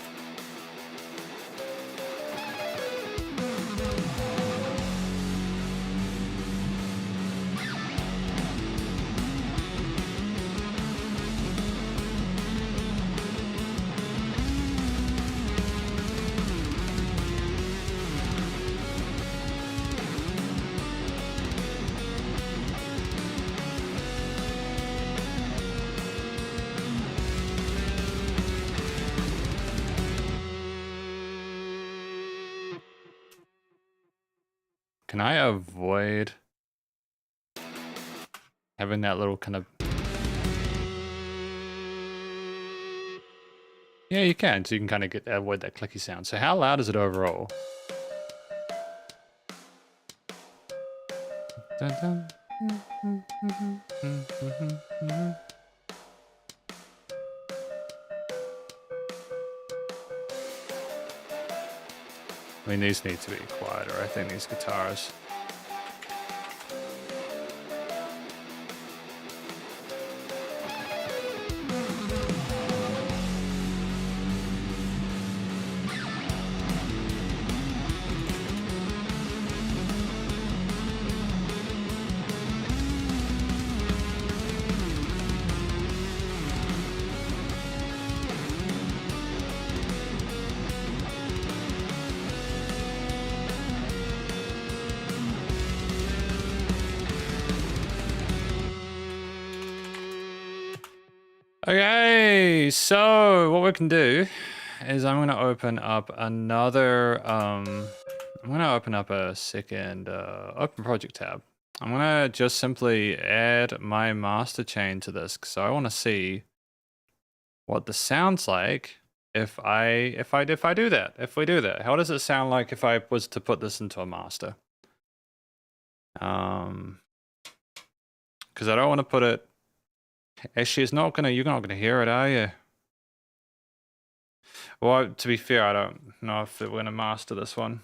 Can I avoid having that little kind of... Yeah, you can. So you can kind of avoid that clicky sound. So how loud is it overall? Dun, dun. I mean, these need to be quieter, I think, these guitars. Okay, so what we can do is I'm gonna open up another I'm gonna open up a second open project tab. I'm gonna just simply add my master chain to this because I want to see what this sounds like if I do that. If we do that, how does it sound like if I was to put this into a master? Because I don't want to put it. Actually, it's not gonna. You're not gonna hear it, are you? Well, to be fair, I don't know if we're gonna master this one.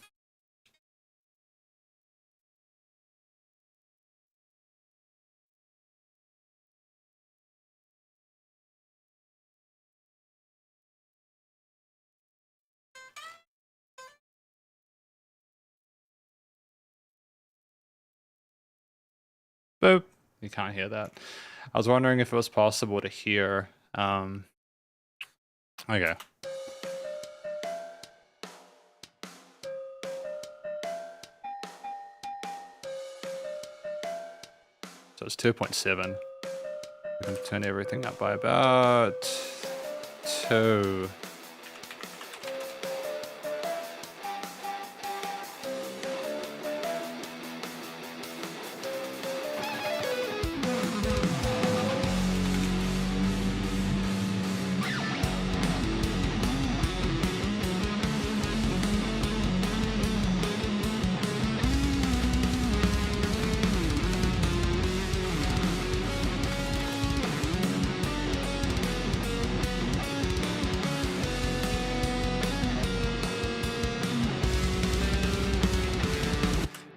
Boop. You can't hear that. I was wondering if it was possible to hear. Okay. So it's 2.7. We can turn everything up by about 2.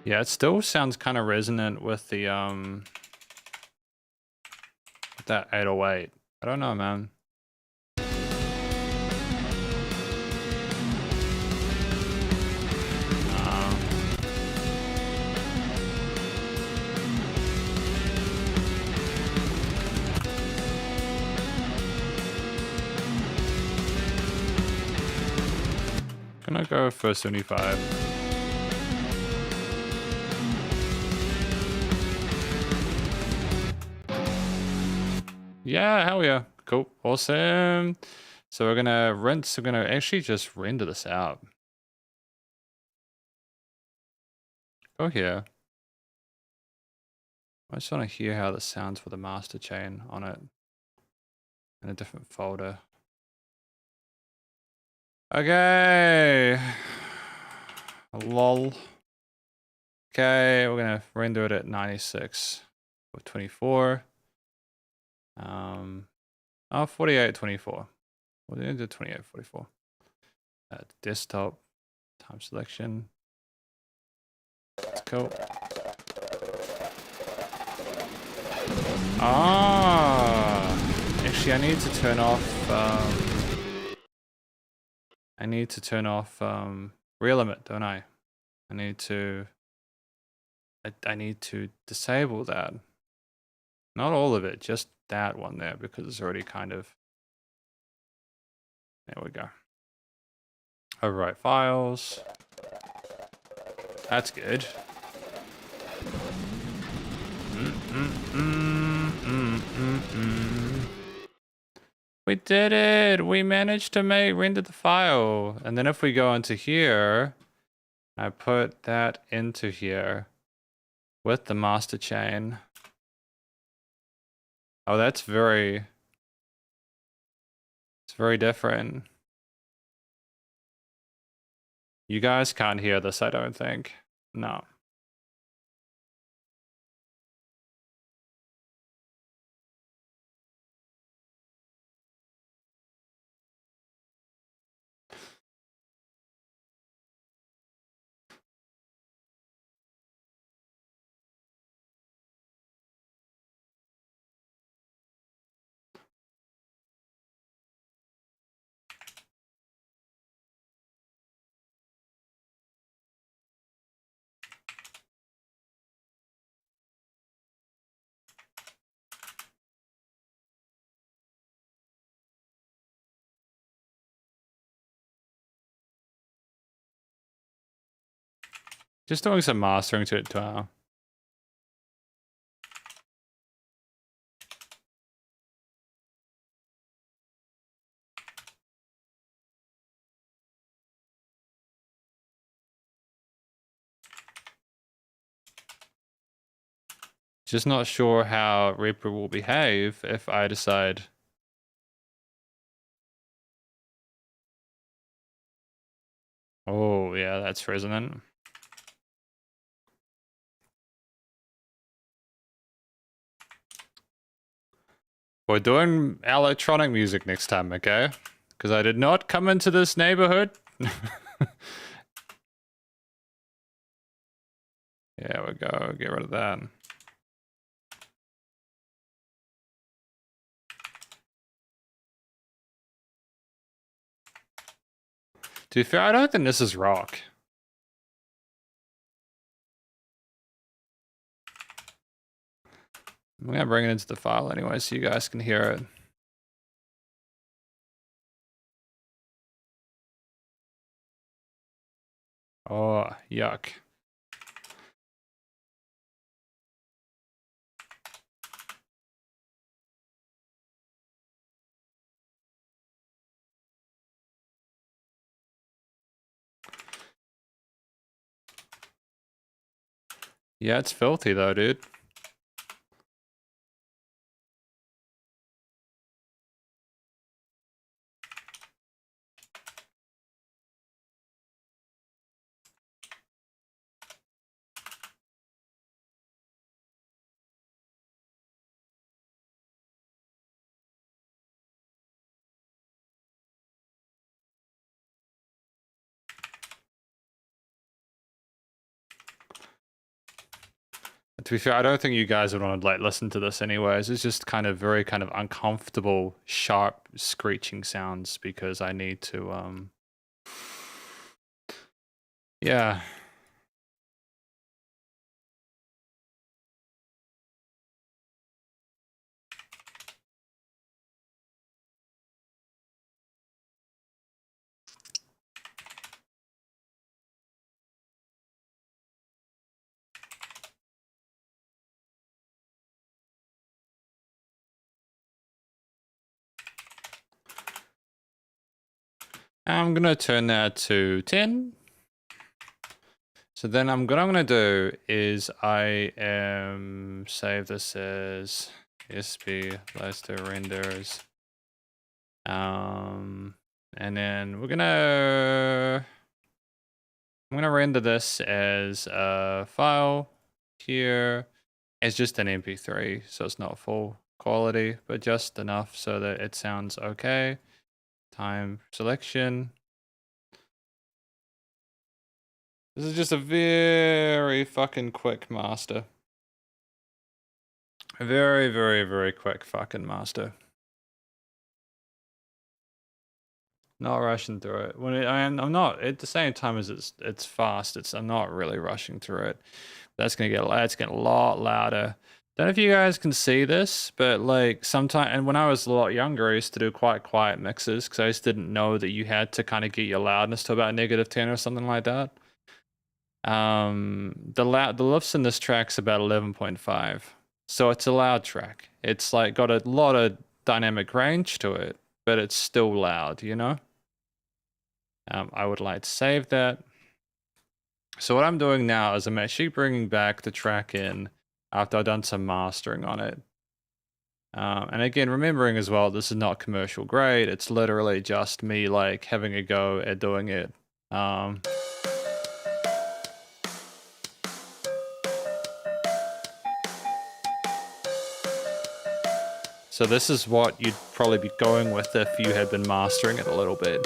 Yeah, it still sounds kind of resonant with the with that 808. I don't know, man. Gonna go for 75. Yeah, hell yeah. Cool. Awesome. So we're gonna actually just render this out. Go here. I just want to hear how this sounds with the master chain on it in a different folder. Okay. Lol. Okay, we're gonna render it at 96 with 24. 48, 24. We're gonna do 28, 44. Desktop, time selection. Let's go. Actually, I need to turn off. I need to turn off real limit, don't I? I need to disable that. Not all of it, just that one there, because it's already kind of. There we go. Overwrite files. That's good. We did it! We managed to render the file. And then if we go into here, I put that into here with the master chain. Oh, it's very different. You guys can't hear this, I don't think. No. Just doing some mastering to it now. Just not sure how Reaper will behave if I decide. Oh, yeah, that's resonant. We're doing electronic music next time, okay? Because I did not come into this neighborhood. There we go. Get rid of that. To be fair, I don't think this is rock. I'm going to bring it into the file anyway so you guys can hear it. Oh, yuck. Yeah, it's filthy though, dude. To be fair, I don't think you guys would want to like listen to this anyways. It's just kind of very kind of uncomfortable, sharp screeching sounds because I need to yeah. I'm gonna turn that to 10. So then what I'm gonna do is I am save this as SP Leicester renders. And then I'm gonna render this as a file here. It's just an MP3, so it's not full quality, but just enough so that it sounds okay. Time selection. This is just a very fucking quick master. A very, very, very quick fucking master. Not rushing through it. I'm not at the same time as it's fast. I'm not really rushing through it. That's gonna get a lot louder. Don't know if you guys can see this, but like sometimes, and when I was a lot younger, I used to do quite quiet mixes because I just didn't know that you had to kind of get your loudness to about -10 or something like that. The lifts in this track's about 11.5, so it's a loud track. It's like got a lot of dynamic range to it, but it's still loud, you know. I would like to save that. So what I'm doing now is I'm actually bringing back the track in after I've done some mastering on it. And again, remembering as well, this is not commercial grade. It's literally just me like having a go at doing it. So this is what you'd probably be going with if you had been mastering it a little bit.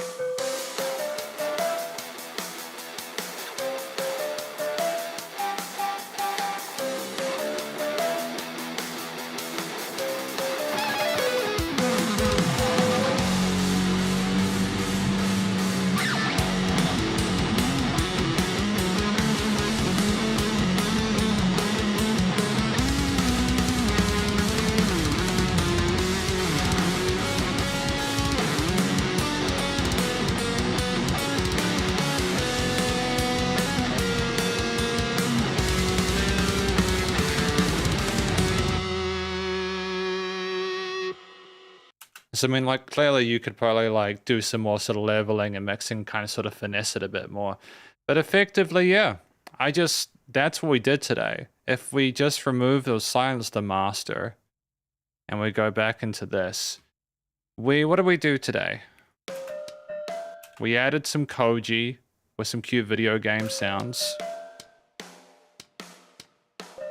So I mean, like, clearly you could probably like do some more sort of leveling and mixing, kind of sort of finesse it a bit more. But effectively, yeah, that's what we did today. if we just remove or silence the master and we go back into this, what did we do today? We added some Koji with some cute video game sounds.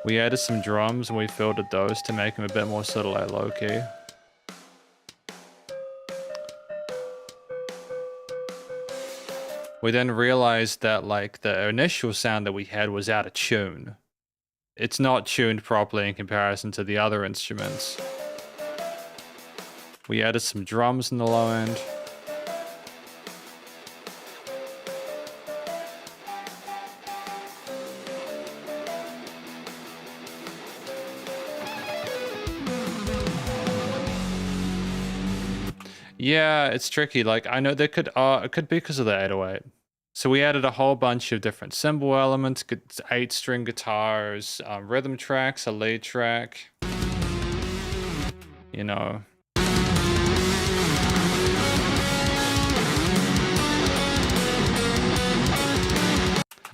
We added some drums and we filtered those to make them a bit more sort of like low-key. We then realized that like the initial sound that we had was out of tune. It's not tuned properly in comparison to the other instruments. We added some drums in the low end. Yeah, it's tricky. Like, I know there could, it could be because of the 808. So we added a whole bunch of different cymbal elements, 8-string guitars, rhythm tracks, a lead track. You know.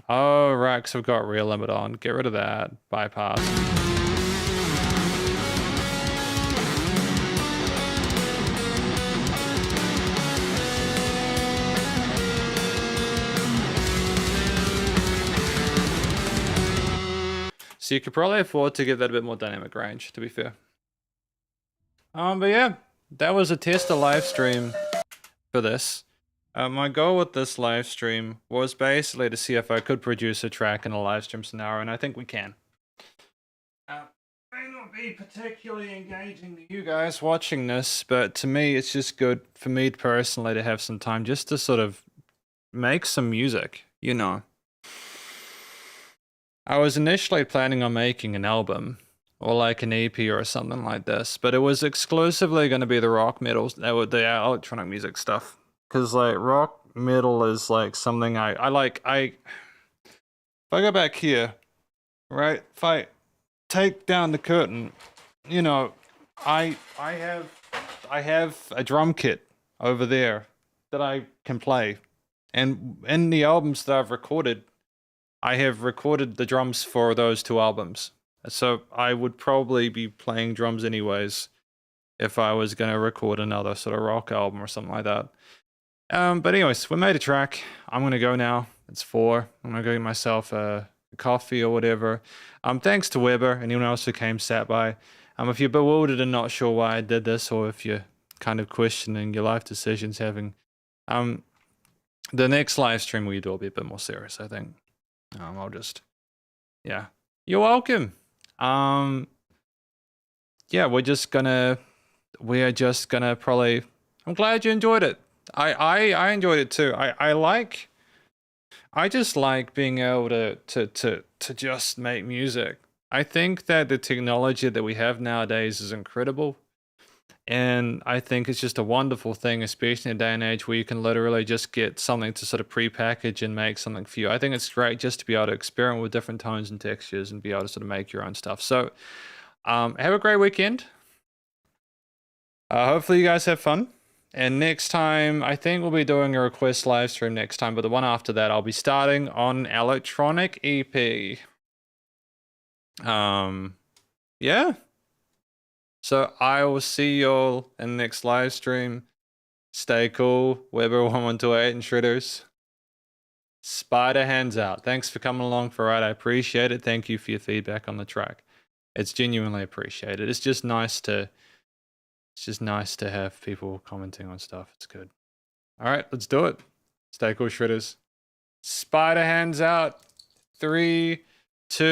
Oh, right, because we've got real limit on. Get rid of that. Bypass. So you could probably afford to give that a bit more dynamic range, to be fair. But yeah, that was a tester live stream for this. My goal with this live stream was basically to see if I could produce a track in a live stream scenario, and I think we can. May not be particularly engaging to you guys watching this, but to me, it's just good for me personally to have some time just to sort of make some music, you know. I was initially planning on making an album or like an EP or something like this, but it was exclusively going to be the rock metal, the electronic music stuff. Because like rock metal is like something I like. If I go back here, right? If I take down the curtain, you know, I have a drum kit over there that I can play, and in the albums that I've recorded, I have recorded the drums for those 2 albums. So I would probably be playing drums anyways if I was going to record another sort of rock album or something like that. But anyways, we made a track. I'm going to go now. It's 4. I'm going to go get myself a coffee or whatever. Thanks to Weber and anyone else who sat by. If you're bewildered and not sure why I did this, or if you're kind of questioning your life decisions having, the next live stream we do will be a bit more serious, I think. I'll just, yeah. You're welcome. Yeah, we're just gonna probably, I'm glad you enjoyed it. I enjoyed it too. I just like being able to just make music. I think that the technology that we have nowadays is incredible. And I think it's just a wonderful thing, especially in a day and age where you can literally just get something to sort of pre-package and make something for you. I think it's great just to be able to experiment with different tones and textures and be able to sort of make your own stuff. So have a great weekend. Hopefully you guys have fun. And next time, I think we'll be doing a request live stream next time, but the one after that, I'll be starting on electronic EP. Yeah. So I will see y'all in the next live stream. Stay cool. Weber1128 and Shredders. Spiderhands out. Thanks for coming along for a ride. I appreciate it. Thank you for your feedback on the track. It's genuinely appreciated. It's just nice to have people commenting on stuff. It's good. All right, let's do it. Stay cool, Shredders. Spiderhands out. 3, 2